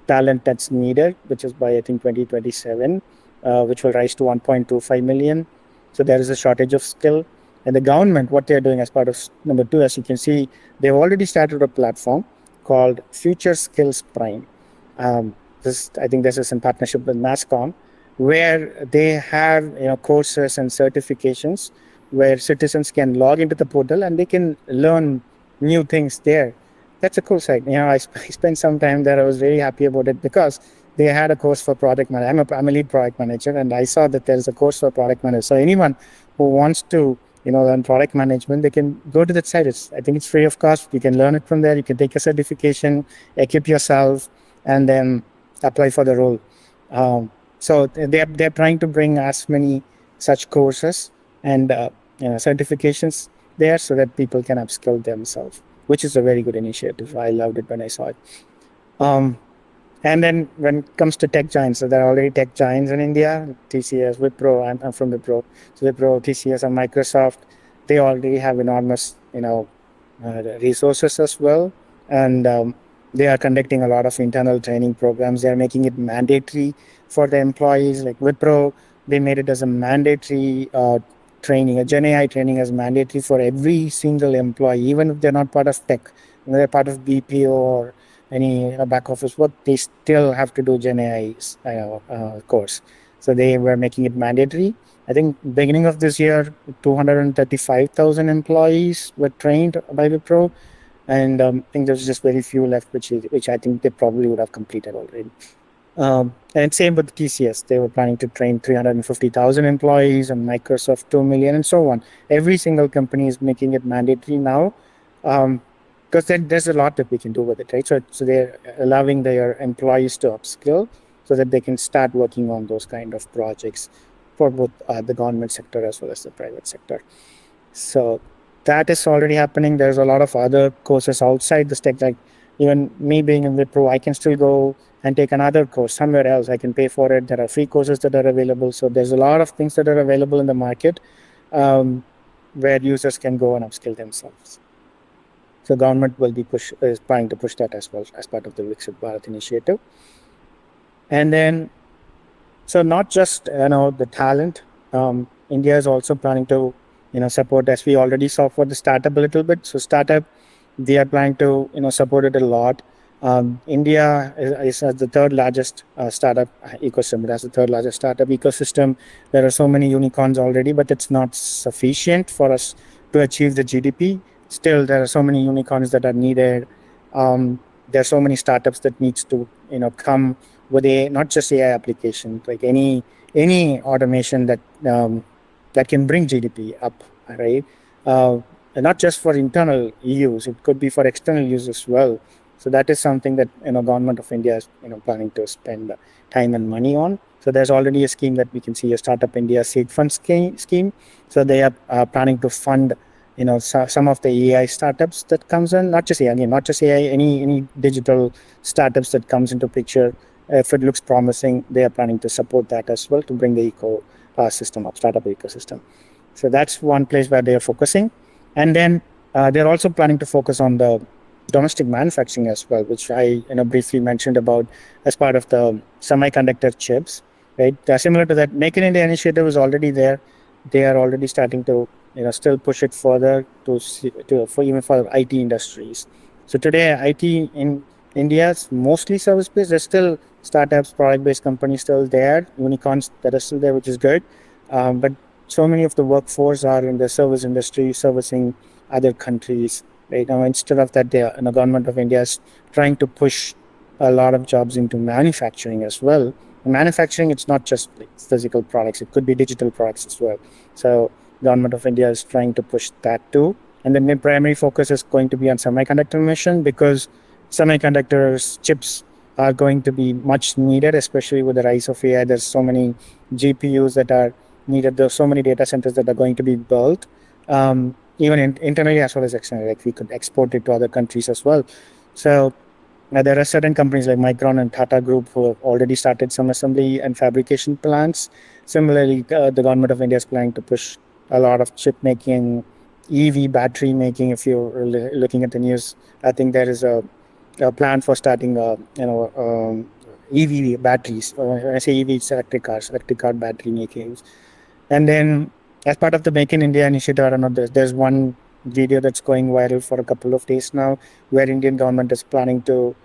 talent that's needed, which is by I think 2027, which will rise to 1.25 million. So there is a shortage of skill. And the government, what they're doing as part of number 2, as you can see, they've already started a platform called Future Skills Prime. I think this is in partnership with NASCOM, where they have courses and certifications where citizens can log into the portal and they can learn new things there. That's a cool site. I spent some time there. I was very happy about it because they had a course for product management. I'm a lead product manager, and I saw that there's a course for product manager. So anyone who wants to learn product management, they can go to that site. I think it's free of cost. You can learn it from there. You can take a certification, equip yourself, and then apply for the role. So they're trying to bring as many such courses and certifications there so that people can upskill themselves, which is a very good initiative. I loved it when I saw it. And then when it comes to tech giants, so there are already tech giants in India, TCS, Wipro. I'm from Wipro. So Wipro, TCS, and Microsoft, they already have enormous resources as well, and they are conducting a lot of internal training programs. They are making it mandatory for the employees. Like Wipro, they made it as a mandatory training, a Gen AI training as mandatory for every single employee, even if they're not part of tech. They're part of BPO or any back office work, they still have to do Gen AI course. So they were making it mandatory. I think beginning of this year, 235,000 employees were trained by Wipro, and I think there's just very few left, which I think they probably would have completed already. And same with TCS, they were planning to train 350,000 employees, and Microsoft 2 million, and so on. Every single company is making it mandatory now, because there's a lot that we can do with it, right? So they're allowing their employees to upskill so that they can start working on those kind of projects for both the government sector as well as the private sector. So that is already happening. There's a lot of other courses outside the tech, like even me being in Wipro, I can still go and take another course somewhere else. I can pay for it. There are free courses that are available. So there's a lot of things that are available in the market where users can go and upskill themselves. So government will be planning to push that as well as part of the VIKSIT Bharat initiative. And then, so not just the talent, India is also planning to support, as we already saw for the startup a little bit. So startup, they are planning to support it a lot. India is the third largest startup ecosystem. It has the third largest startup ecosystem. There are so many unicorns already, but it's not sufficient for us to achieve the GDP. Still, there are so many unicorns that are needed. There are so many startups that needs to come with not just AI applications, like any automation that can bring GDP up, right? And not just for internal use, it could be for external use as well. So that is something that government of India is planning to spend time and money on. So there's already a scheme that we can see, a Startup India Seed Fund scheme. So they are planning to fund some of the AI startups that comes in, not just AI, any digital startups that comes into picture. If it looks promising, they are planning to support that as well to bring the ecosystem up, startup ecosystem. So that's one place where they are focusing. And then they're also planning to focus on the domestic manufacturing as well, which I briefly mentioned about as part of the semiconductor chips. right? Similar to that, Make in India initiative is already there. They are already starting to, still push it further for even for IT industries. So today, IT in India is mostly service-based. There's still startups, product-based companies still there, unicorns that are still there, which is good. But so many of the workforce are in the service industry, servicing other countries. Right now, instead of that, the government of India is trying to push a lot of jobs into manufacturing as well. In manufacturing, it's not just like physical products; it could be digital products as well. So, government of India is trying to push that too. And then the primary focus is going to be on semiconductor mission, because semiconductors chips are going to be much needed, especially with the rise of AI. There's so many GPUs that are needed. There's so many data centers that are going to be built, even internally as well as externally. Like we could export it to other countries as well. So there are certain companies like Micron and Tata Group who have already started some assembly and fabrication plants. Similarly, the government of India is planning to push a lot of chip making, EV battery making. If you're looking at the news, I think there is a plan for starting, EV batteries. When I say EV, it's electric cars, electric car battery making. And then, as part of the Make in India initiative, I don't know, there's one video that's going viral for a couple of days now, where Indian government is planning to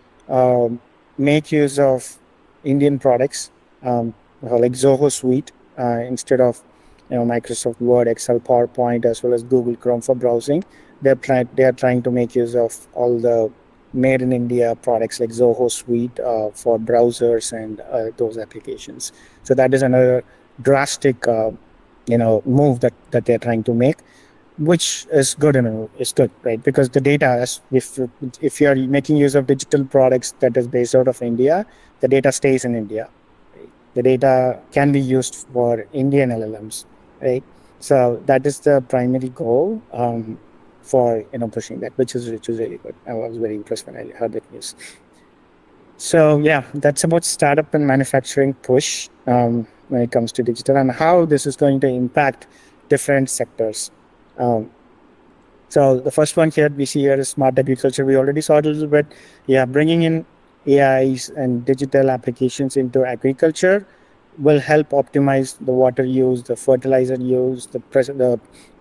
make use of Indian products, like Zoho Suite, instead of Microsoft Word, Excel, PowerPoint, as well as Google Chrome for browsing. They are trying to make use of all the made in India products like Zoho Suite for browsers and those applications. So that is another drastic move that they're trying to make, which is good. It's good, right? Because the data, if you're making use of digital products that is based out of India, the data stays in India. Right? The data can be used for Indian LLMs, right? So that is the primary goal for pushing that, which is really good. I was very impressed when I heard that news. So yeah, that's about startup and manufacturing push when it comes to digital, and how this is going to impact different sectors. So the first one here we see here is smart agriculture. We already saw it a little bit. Yeah, bringing in AIs and digital applications into agriculture will help optimize the water use, the fertilizer use, the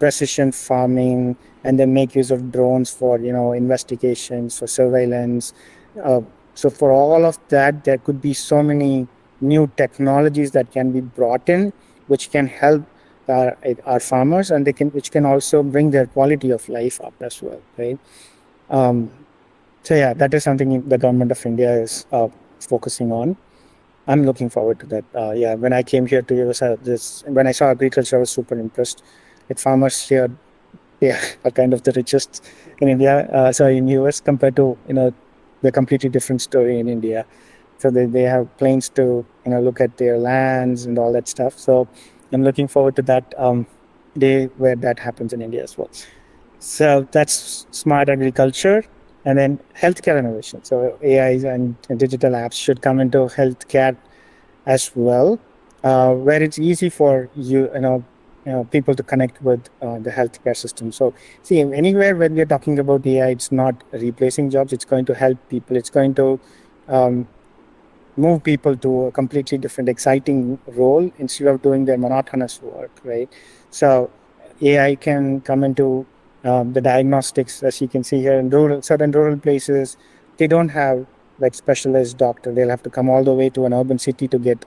precision farming, and then make use of drones for investigations, for surveillance. So for all of that, there could be so many new technologies that can be brought in, which can help our farmers, and which can also bring their quality of life up as well, right? So yeah, that is something the government of India is focusing on. I'm looking forward to that. Yeah, when I came here to USA, when I saw agriculture, I was super impressed. Like farmers here, they are kind of the richest in India. Sorry, in US compared to the completely different story in India. So they have planes to look at their lands and all that stuff. So I'm looking forward to that day where that happens in India as well. So that's smart agriculture. And then healthcare innovation. So AIs and digital apps should come into healthcare as well, where it's easy for people to connect with the healthcare system. So see, anywhere when we're talking about AI, it's not replacing jobs. It's going to help people. It's going to move people to a completely different, exciting role instead of doing their monotonous work, right? So AI can come into the diagnostics, as you can see here in certain rural places. They don't have like specialized doctor. They'll have to come all the way to an urban city to get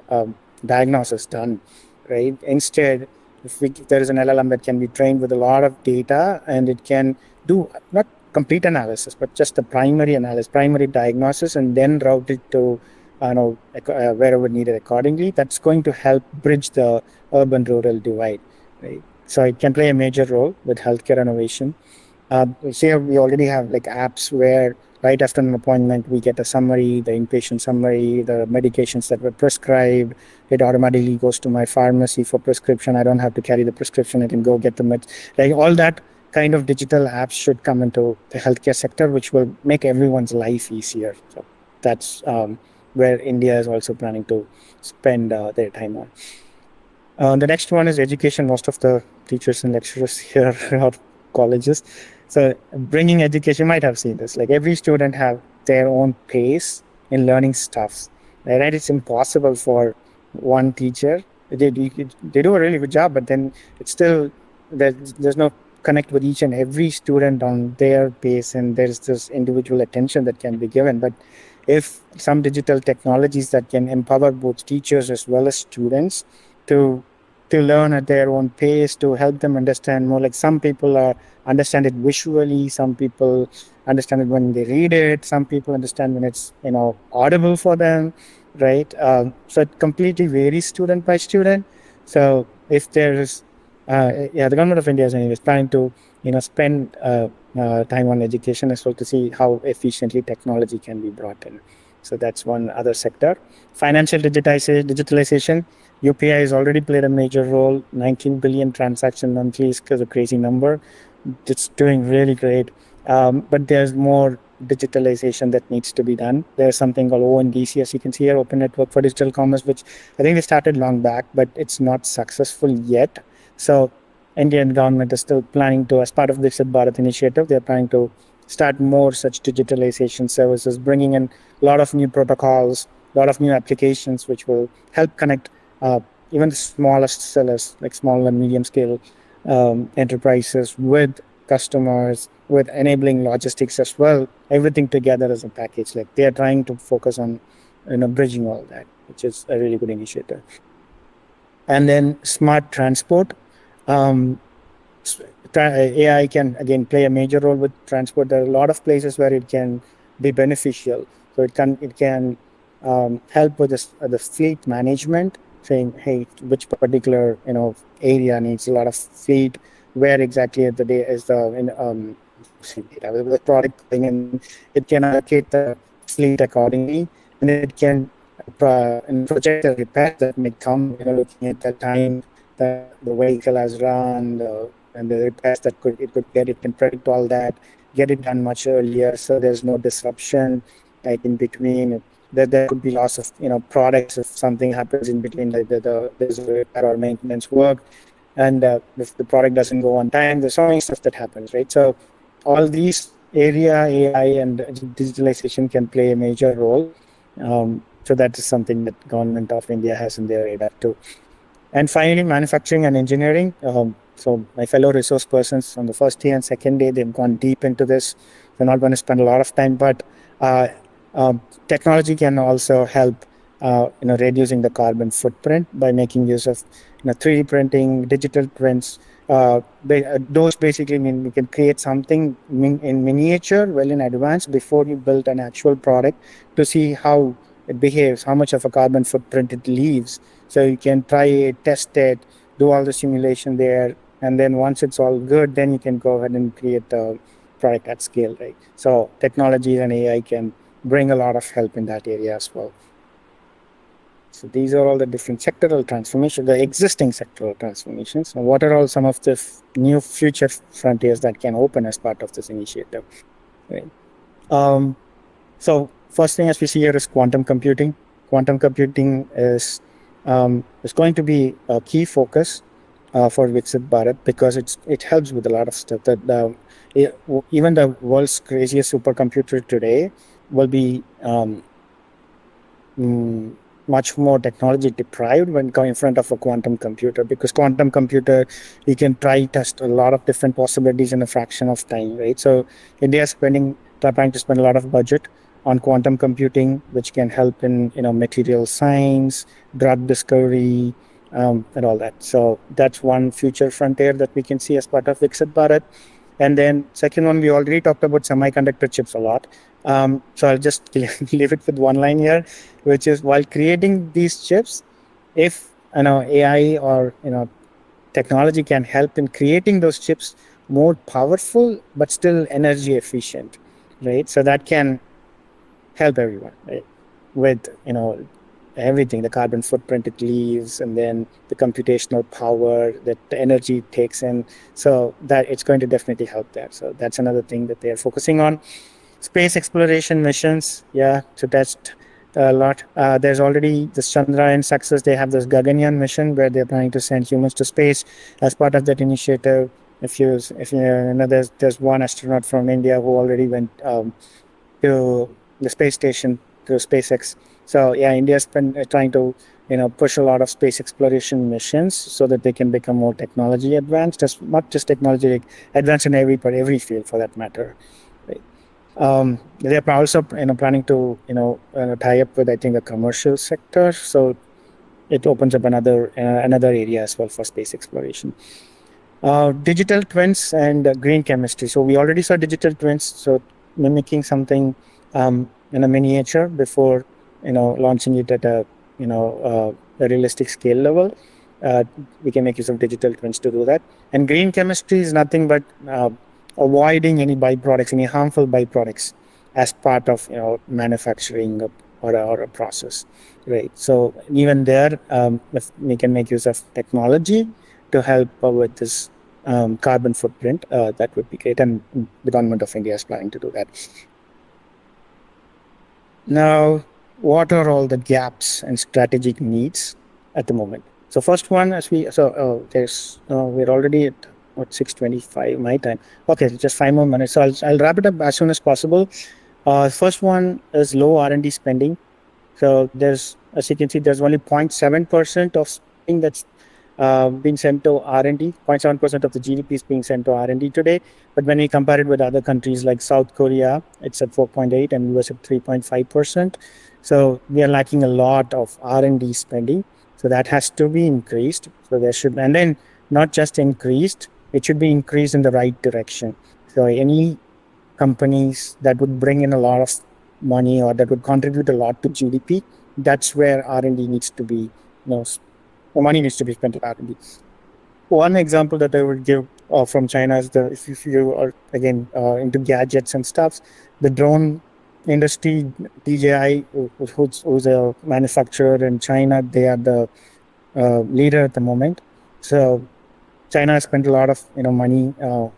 diagnosis done, right? Instead, if there is an LLM that can be trained with a lot of data, and it can do not complete analysis, but just the primary analysis, primary diagnosis, and then route it to wherever needed accordingly. That's going to help bridge the urban-rural divide, right? So it can play a major role with healthcare innovation. Say we already have like apps where right after an appointment, we get a summary, the inpatient summary, the medications that were prescribed. It automatically goes to my pharmacy for prescription. I don't have to carry the prescription. I can go get the meds. Like all that kind of digital apps should come into the healthcare sector, which will make everyone's life easier. So that's where India is also planning to spend their time on. The next one is education. Most of the teachers and lecturers here are colleges. So bringing education, you might have seen this, like every student have their own pace in learning stuff, right? It's impossible for one teacher. They do a really good job, but then it's still there's no connect with each and every student on their pace, and there's this individual attention that can be given. But if some digital technologies that can empower both teachers as well as students to learn at their own pace, to help them understand more. Like some people understand it visually, some people understand it when they read it, some people understand when it's audible for them, right? So it completely varies student by student. So if there's the government of India is planning to spend time on education as well to see how efficiently technology can be brought in. So that's one other sector. Financial digitalization. UPI has already played a major role. 19 billion transaction monthly is a crazy number. It's doing really great. But there's more digitalization that needs to be done. There's something called ONDC, as you can see here, Open Network for Digital Commerce, which I think they started long back, but it's not successful yet. So Indian government is still planning to, as part of the VIKSIT Bharat initiative, they're planning to start more such digitalization services, bringing in a lot of new protocols, a lot of new applications, which will help connect even the smallest sellers, like small and medium scale enterprises, with customers, with enabling logistics as well, everything together as a package. Like they are trying to focus on bridging all that, which is a really good initiative. And then smart transport. AI can again play a major role with transport. There are a lot of places where it can be beneficial. So it can help with the fleet management, saying, hey, which particular area needs a lot of fleet, where exactly at the day is the product going in. It can allocate the fleet accordingly, and it can project the repairs that may come, looking at the time that the vehicle has run, and the repairs that it could get. It can predict all that, get it done much earlier, so there's no disruption like in between. There could be loss of products if something happens in between, like there's a repair or maintenance work, and if the product doesn't go on time, there's so many stuff that happens, right? So all these area AI and digitalization can play a major role. So that is something that government of India has in their radar too. And finally, manufacturing and engineering. So my fellow resource persons on the first day and second day, they've gone deep into this. We're not going to spend a lot of time, but technology can also help reducing the carbon footprint by making use of 3D printing, digital prints. Those basically mean you can create something in miniature well in advance before you build an actual product to see how it behaves, how much of a carbon footprint it leaves. So you can try it, test it, do all the simulation there, and then once it's all good, then you can go ahead and create a product at scale, right? So technology and AI can bring a lot of help in that area as well. So these are all the different sectoral transformations, the existing sectoral transformations. So what are all some of the new future frontiers that can open as part of this initiative? Right. So first thing as we see here is quantum computing. Quantum computing is going to be a key focus for VIKSIT Bharat because it helps with a lot of stuff. That even the world's craziest supercomputer today will be much more technology deprived when going in front of a quantum computer, because quantum computer, you can test a lot of different possibilities in a fraction of time, right? So India is trying to spend a lot of budget on quantum computing, which can help in material science, drug discovery, and all that. So that's one future frontier that we can see as part of VIKSIT Bharat. And then second one, we already talked about semiconductor chips a lot. So I'll just leave it with one line here, which is while creating these chips, if AI or technology can help in creating those chips more powerful but still energy efficient, right? So that can help everyone, right? With everything, the carbon footprint it leaves, and then the computational power that the energy takes in. So that it's going to definitely help there. So that's another thing that they are focusing on. Space exploration missions, to test a lot. There's already this Chandrayaan success. They have this Gaganyaan mission where they're planning to send humans to space as part of that initiative. If you know, there's one astronaut from India who already went to the space station through SpaceX. So India's been trying to push a lot of space exploration missions so that they can become more technology advanced, not just technology advanced in every field for that matter. Right? They're also planning to tie up with, I think, the commercial sector, so it opens up another area as well for space exploration. Digital twins and green chemistry. So we already saw digital twins, so mimicking something in a miniature before launching it at a realistic scale level. We can make use of digital twins to do that. And green chemistry is nothing but avoiding any byproducts, any harmful byproducts as part of manufacturing or a process, right? So even there, if we can make use of technology to help with this carbon footprint, that would be great, and the government of India is planning to do that. Now, what are all the gaps and strategic needs at the moment? So first one, we're already at 6:25 my time. Okay, just 5 more minutes. So I'll wrap it up as soon as possible. First one is low R&D spending. So as you can see, there's only 0.7% of spending that's being sent to R&D. 0.7% of the GDP is being sent to R&D today. But when we compare it with other countries like South Korea, it's at 4.8 and US at 3.5%. So we are lacking a lot of R&D spending. So that has to be increased. So there should, and then not just increased, it should be increased in the right direction. So any companies that would bring in a lot of money or that would contribute a lot to GDP, that's where R&D needs to be, money needs to be spent on R&D. One example that I would give from China is if you are again into gadgets and stuff, the drone industry, DJI, who's a manufacturer in China, they are the leader at the moment. So China has spent a lot of money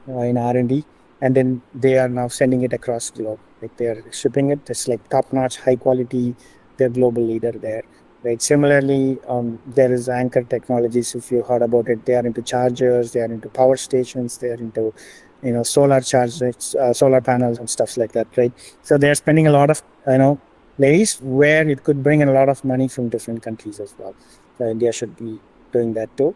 in R&D, and then they are now sending it across the globe. Like they are shipping it. It's like top-notch, high quality. They're global leader there. Right. Similarly, there is Anchor Technologies. If you heard about it, they are into chargers. They are into power stations. They are into solar chargers, solar panels, and stuff like that. Right. So they are spending a lot of place where it could bring in a lot of money from different countries as well. So India should be doing that too.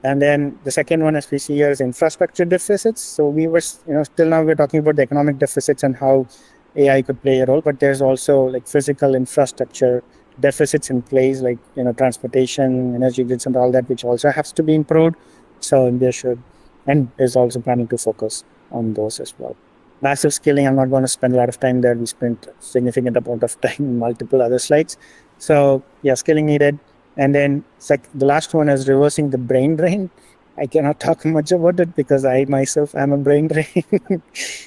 And then the second one, as we see here, is infrastructure deficits. So we were, still now we're talking about the economic deficits and how AI could play a role, but there's also like physical infrastructure deficits in place, like transportation, energy grids, and all that, which also has to be improved. So India should, and is also planning to focus on those as well. Massive skilling, I'm not going to spend a lot of time there. We spent a significant amount of time in multiple other slides. So yeah, skilling needed. And then the last one is reversing the brain drain. I cannot talk much about it because I myself am a brain drain.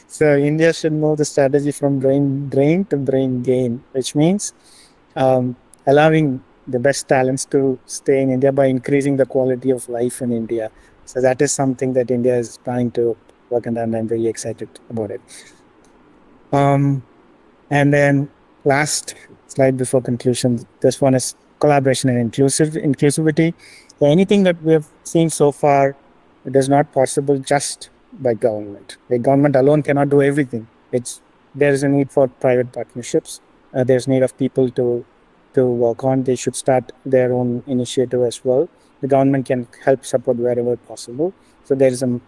So India should move the strategy from brain drain to brain gain, which means allowing the best talents to stay in India by increasing the quality of life in India. So that is something that India is planning to work on, and I'm very excited about it. And then last slide before conclusion, this one is collaboration and inclusivity. So anything that we have seen so far, it is not possible just by government. The government alone cannot do everything. There is a need for private partnerships. There's need of people to work on. They should start their own initiative as well. The government can help support wherever possible. So there is a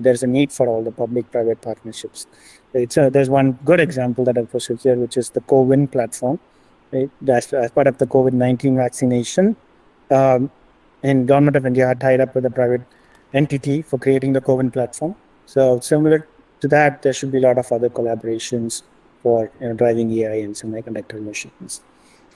there's a need for all the public-private partnerships. There's one good example that I've posted here, which is the CoWIN platform. Right? That's as part of the COVID-19 vaccination. And Government of India tied up with a private entity for creating the CoWIN platform. So similar to that, there should be a lot of other collaborations for driving AI and semiconductor machines.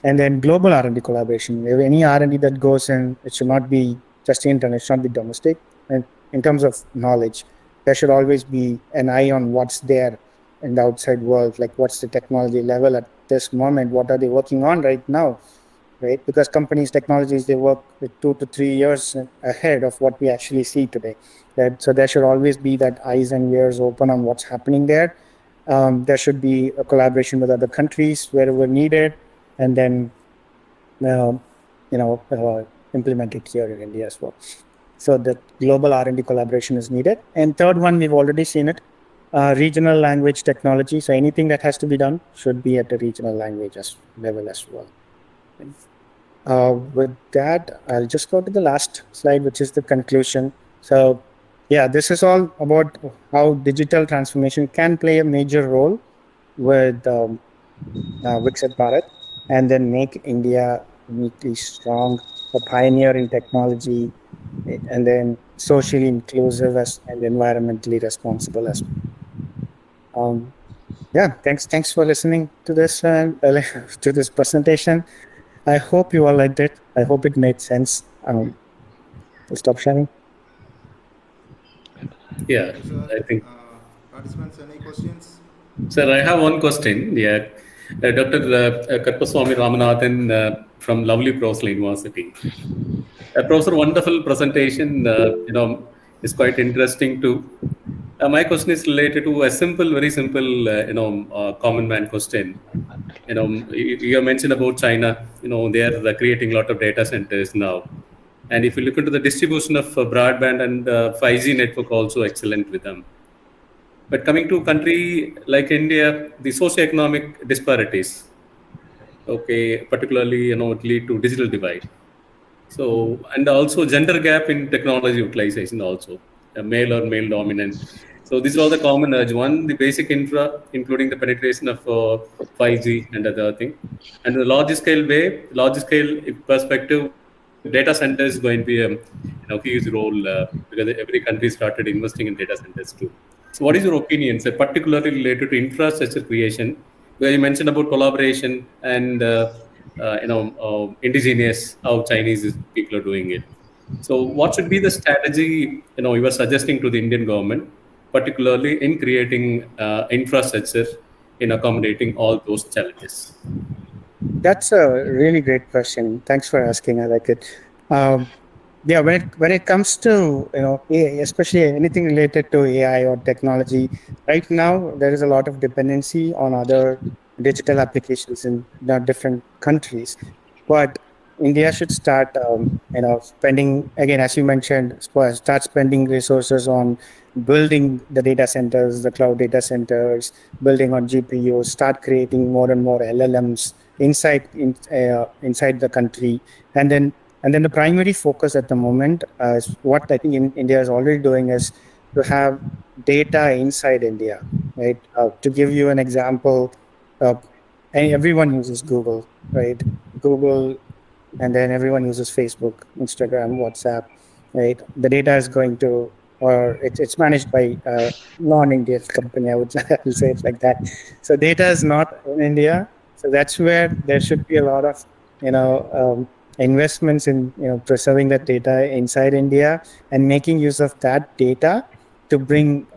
And then global R&D collaboration. If any R&D that goes in, it should not be just internal, it should not be domestic. And in terms of knowledge, there should always be an eye on what's there in the outside world, like what's the technology level at this moment, what are they working on right now, right? Because companies, technologies, they work with 2 to 3 years ahead of what we actually see today. So there should always be that eyes and ears open on what's happening there. There should be a collaboration with other countries wherever needed, and then implement it here in India as well. So the global R&D collaboration is needed. And third one, we've already seen it, regional language technology. So anything that has to be done should be at the regional language level as well. With that, I'll just go to the last slide, which is the conclusion. So, yeah, this is all about how digital transformation can play a major role with VIKSIT Bharat, and then make India uniquely strong, a pioneer in technology, and then socially inclusive and environmentally responsible as well. Yeah, thanks for listening to this to this presentation. I hope you all liked it. I hope it made sense. I'll stop sharing. Yeah, Thank you, sir. I think. Participants, any questions? Sir, I have one question. Yeah, Dr. Karpaswamy Ramanathan from Lovely Professor University. Professor, wonderful presentation. Is quite interesting too. My question is related to a simple, very simple, common man question. You mentioned about China. They are creating a lot of data centers now. And if you look into the distribution of broadband and 5G network, also excellent with them. But coming to a country like India, the socioeconomic disparities, particularly, it lead to digital divide. So, and also gender gap in technology utilization also, male or male dominant. So these are all the common urge. One, the basic infra, including the penetration of 5G and other thing. And the large scale perspective, data center is going to be a huge role because every country started investing in data centers too. So what is your opinion, sir, particularly related to infrastructure creation, where you mentioned about collaboration and indigenous, how Chinese people are doing it. So what should be the strategy you are suggesting to the Indian government, particularly in creating infrastructure in accommodating all those challenges? That's a really great question. Thanks for asking. I like it. Yeah, when it comes to especially anything related to AI or technology, right now there is a lot of dependency on other digital applications in different countries, but India should start spending, again, as you mentioned, start spending resources on building the data centers, the cloud data centers, building on GPUs, start creating more and more LLMs inside the country, and then the primary focus at the moment is what I think India is already doing is to have data inside India, right? To give you an example, everyone uses Google, right? Google, and then everyone uses Facebook, Instagram, WhatsApp, right? The data is going to, or it's managed by a non-Indian company, I would say it like that. So data is not in India. So that's where there should be a lot of, investments in, preserving that data inside India and making use of that data to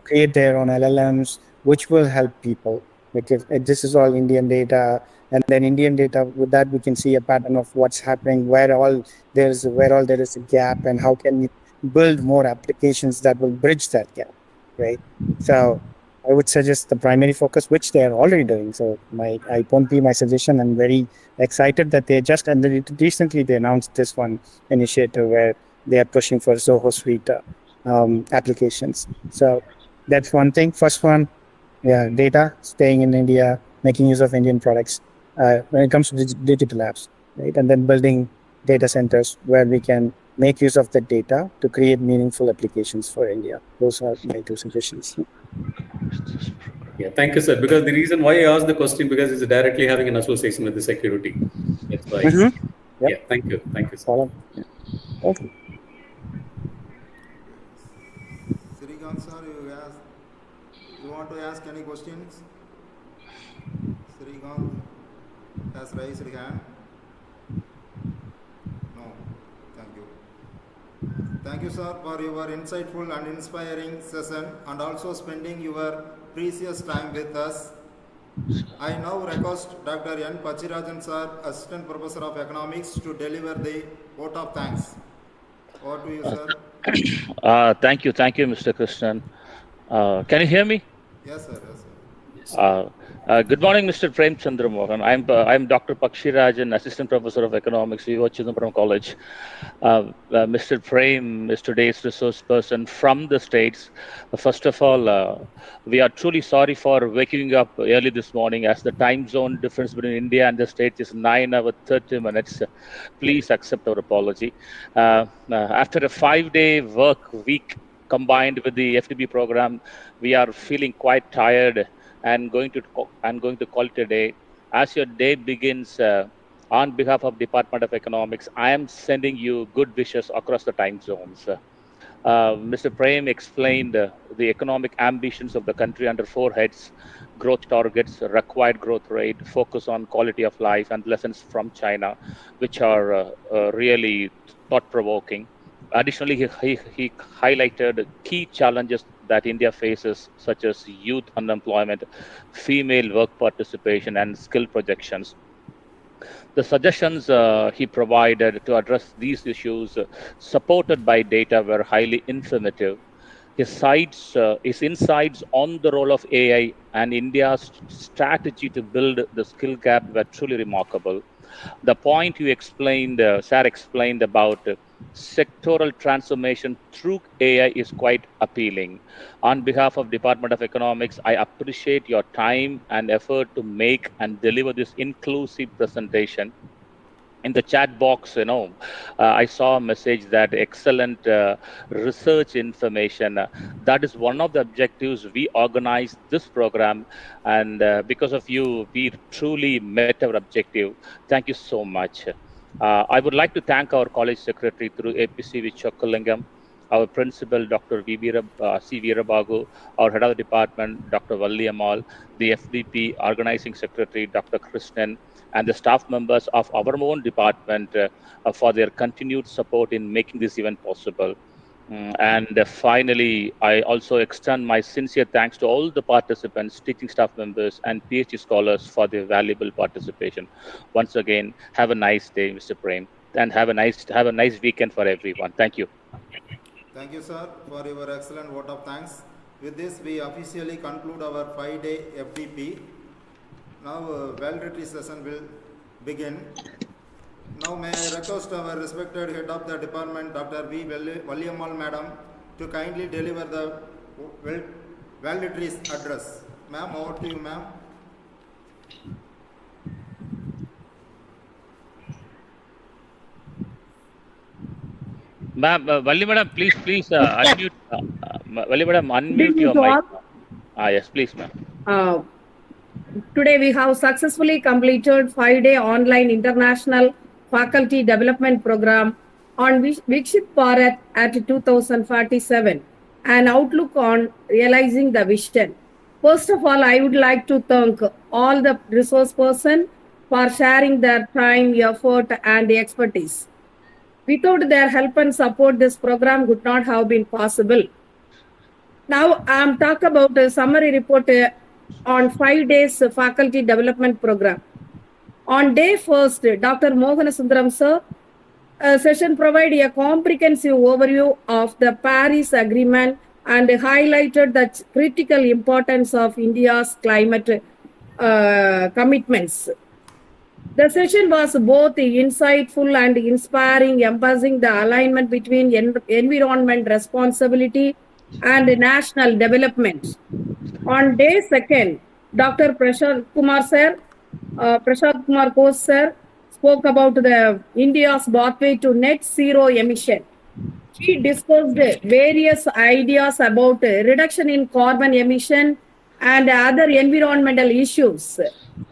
create their own LLMs, which will help people. Because this is all Indian data, and then Indian data, with that we can see a pattern of what's happening, where all there is a gap, and how can we build more applications that will bridge that gap, right? So I would suggest the primary focus, which they are already doing. So my suggestion. I'm very excited that recently they announced this one initiative where they are pushing for Zoho Suite applications. So that's one thing. First one, yeah, data, staying in India, making use of Indian products when it comes to digital apps, right? And then building data centers where we can make use of the data to create meaningful applications for India. Those are my two suggestions. Yeah, thank you, sir. Because the reason why I asked the question, because it's directly having an association with the security. That's why. Mm-hmm. Yep. Yeah, thank you, sir. Yeah. Okay. Srikanth sir, you want to ask any questions? Srikanth has raised his hand. No, thank you. Thank you, sir, for your insightful and inspiring session and also spending your precious time with us. I now request Dr. N. Pachirajan, sir, Assistant Professor of Economics, to deliver the vote of thanks. Over to you, sir. Thank you, Mr. Krishnan. Can you hear me? Yes, sir. Good morning, Mr. Premchand. I'm Dr. Pakshirajan, Assistant Professor of Economics, V.O.CHIDAMBARAM College. Mr. Prem is today's resource person from the States. First of all, we are truly sorry for waking up early this morning, as the time zone difference between India and the States is 9 hours 30 minutes. Please accept our apology. After a 5-day work week combined with the FDP program, we are feeling quite tired and going to call it a day. As your day begins, on behalf of Department of Economics, I am sending you good wishes across the time zones. Mr. Prem explained the economic ambitions of the country under 4 heads: growth targets, required growth rate, focus on quality of life, and lessons from China, which are really thought-provoking. Additionally, he highlighted key challenges that India faces, such as youth unemployment, female work participation, and skill projections. The suggestions he provided to address these issues, supported by data, were highly informative. His insights on the role of AI and India's strategy to build the skill gap were truly remarkable. The point you explained, Sir explained about sectoral transformation through AI is quite appealing. On behalf of Department of Economics, I appreciate your time and effort to make and deliver this inclusive presentation. In the chat box, I saw a message that excellent research information. That is one of the objectives we organized this program, and because of you, we truly met our objective. Thank you so much. I would like to thank our college secretary through APC Vichokkalingam, our principal, Dr. C. Veerabagu, our head of the department, Dr. Valli Amal, the FDP organizing secretary, Dr. Krishnan, and the staff members of our own department for their continued support in making this event possible. And finally, I also extend my sincere thanks to all the participants, teaching staff members, and PhD scholars for their valuable participation. Once again, have a nice day, Mr. Prem, and have a nice weekend for everyone. Thank you. Thank you, sir, for your excellent vote of thanks. With this, we officially conclude our 5-day FDP. Now, valedictory session will begin. Now, may I request our respected head of the department, Dr. V. Valliammal Madam, to kindly deliver the valedictory address. Ma'am, over to you, ma'am. Ma'am, Valli Madam, please unmute. Valli Madam, unmute your mic. Yes, please, ma'am. Today we have successfully completed 5-day online international faculty development program on VIKSIT BHARAT at 2047, an outlook on realizing the vision. First of all, I would like to thank all the resource persons for sharing their time, effort, and expertise. Without their help and support, this program would not have been possible. Now I am talking about a summary report on 5 days faculty development program. On day 1st, Dr. MOHAN sir session provided a comprehensive overview of the Paris Agreement and highlighted the critical importance of India's climate commitments. The session was both insightful and inspiring, emphasizing the alignment between environment responsibility and national development. On day 2nd, Dr. Prashant Kumar Ghosh sir spoke about the India's pathway to net zero emission. He discussed various ideas about reduction in carbon emission and other environmental issues.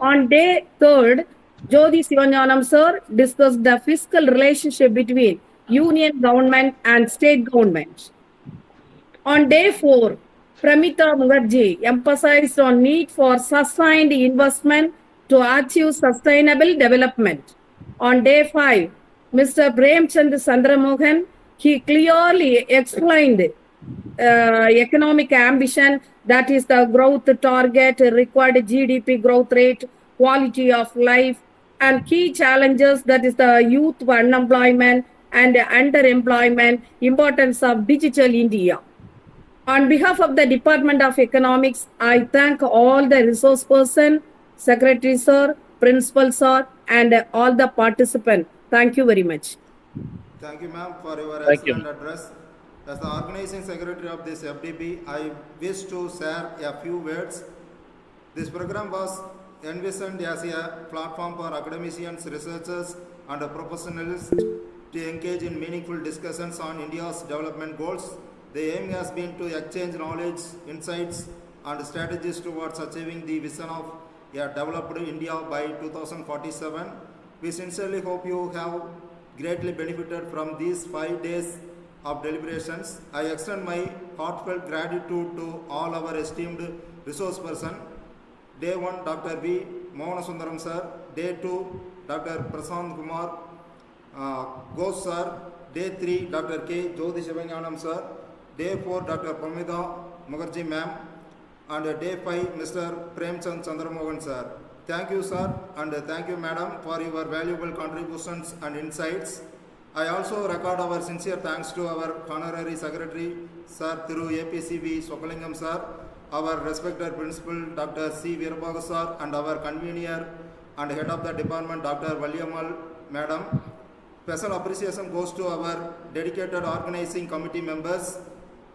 On day 3rd, Jyoti Sivanjanam sir discussed the fiscal relationship between union government and state government. On day 4, Pramita Mukherjee emphasized on need for sustained investment to achieve sustainable development. On day 5, Mr. Premchand Chandramohan, he clearly explained economic ambition, that is the growth target, required GDP growth rate, quality of life, and key challenges, that is the youth unemployment and underemployment, importance of digital India. On behalf of the Department of Economics, I thank all the resource person, secretary sir, principal sir, and all the participants. Thank you very much. Thank you, ma'am, for your Thank you. excellent address. As the organizing secretary of this FDP, I wish to share a few words. This program was envisioned as a platform for academicians, researchers, and professionals to engage in meaningful discussions on India's development goals. The aim has been to exchange knowledge, insights, and strategies towards achieving the vision of a developed India by 2047. We sincerely hope you have greatly benefited from these 5 days of deliberations. I extend my heartfelt gratitude to all our esteemed resource persons. Day 1, Dr. V. Mohan sir. Day 2, Dr. Prasant Kumar Ghosh sir. Day 3, Dr. K. Jyoti Shivanyanam sir. Day 4, Dr. Pramida Mukherjee ma'am. And day 5, Mr. Premchand Chandramohan sir. Thank you, sir, and thank you, madam, for your valuable contributions and insights. I also record our sincere thanks to our honorary secretary, Sir Thiru APCV Sokalingam sir, our respected principal, Dr. C. Veerabhagu sir, and our convener and head of the department, Dr. Valyamal madam. Special appreciation goes to our dedicated organizing committee members,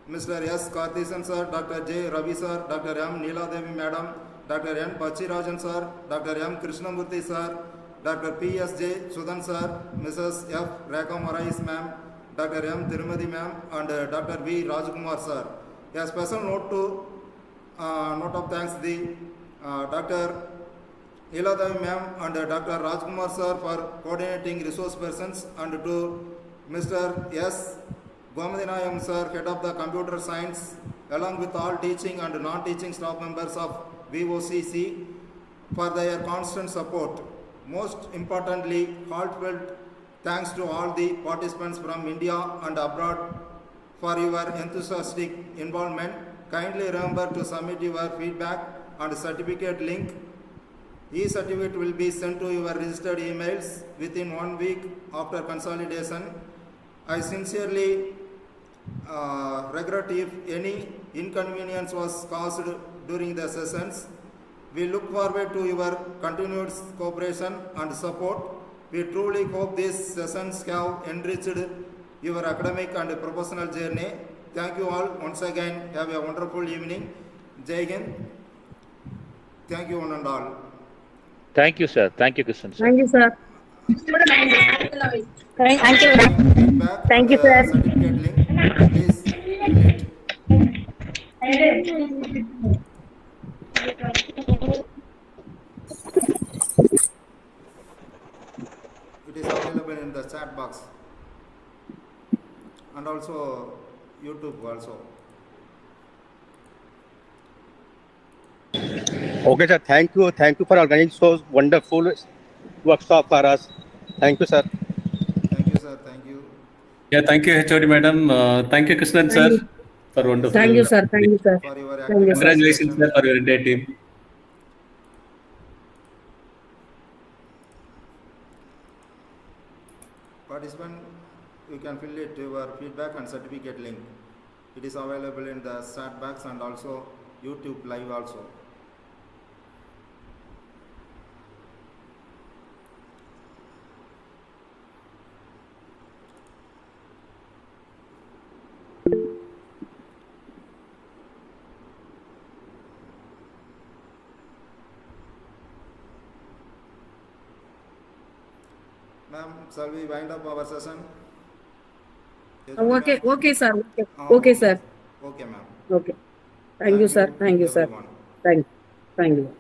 Mr. S. Karthisan sir, Dr. J. Ravi sir, Dr. M. Neela Devi madam, Dr. N. Pachirajan sir, Dr. M. Krishnamurthy sir, Dr. P. S. J. Sudan sir, Mrs. F. Rekha Marais ma'am, Dr. M. Tirumadi ma'am, and Dr. V. Rajkumar sir. A special note of thanks the Dr. Neela Devi ma'am and Dr. Rajkumar sir for coordinating resource persons, and to Mr. S. Gomadinayam sir, head of the computer science, along with all teaching and non-teaching staff members of VOCC for their constant support. Most importantly, heartfelt thanks to all the participants from India and abroad for your enthusiastic involvement. Kindly remember to submit your feedback and certificate link. E-certificate will be sent to your registered emails within 1 week after consolidation. I sincerely regret if any inconvenience was caused during the sessions. We look forward to your continued cooperation and support. We truly hope these sessions have enriched your academic and professional journey. Thank you all once again. Have a wonderful evening. Jai Hind. Thank you one and all. Thank you, sir. Thank you, Krishnan sir. Thank you, sir. Thank you. Feedback Thank you, and, sir. certificate link. Please fill it. It is available in the chat box and also YouTube also. Okay, sir. Thank you. Thank you for organizing so wonderful workshop for us. Thank you, sir. Thank you, sir. Thank you. Yeah, thank you, HOD madam. Thank you, Krishnan Thank sir, you. for wonderful. Thank you, sir. Thank you, sir. For your Thank you, sir. Congratulations, sir, for your entire team. Participant, you can fill it your feedback and certificate link. It is available in the chat box and also YouTube live also. Ma'am, shall we wind up our session? Yes, Okay, ma'am. okay, sir. Okay, Oh, okay, sir. Okay, ma'am. Okay. Thank you, sir. Thank you, sir. everyone. Thank you.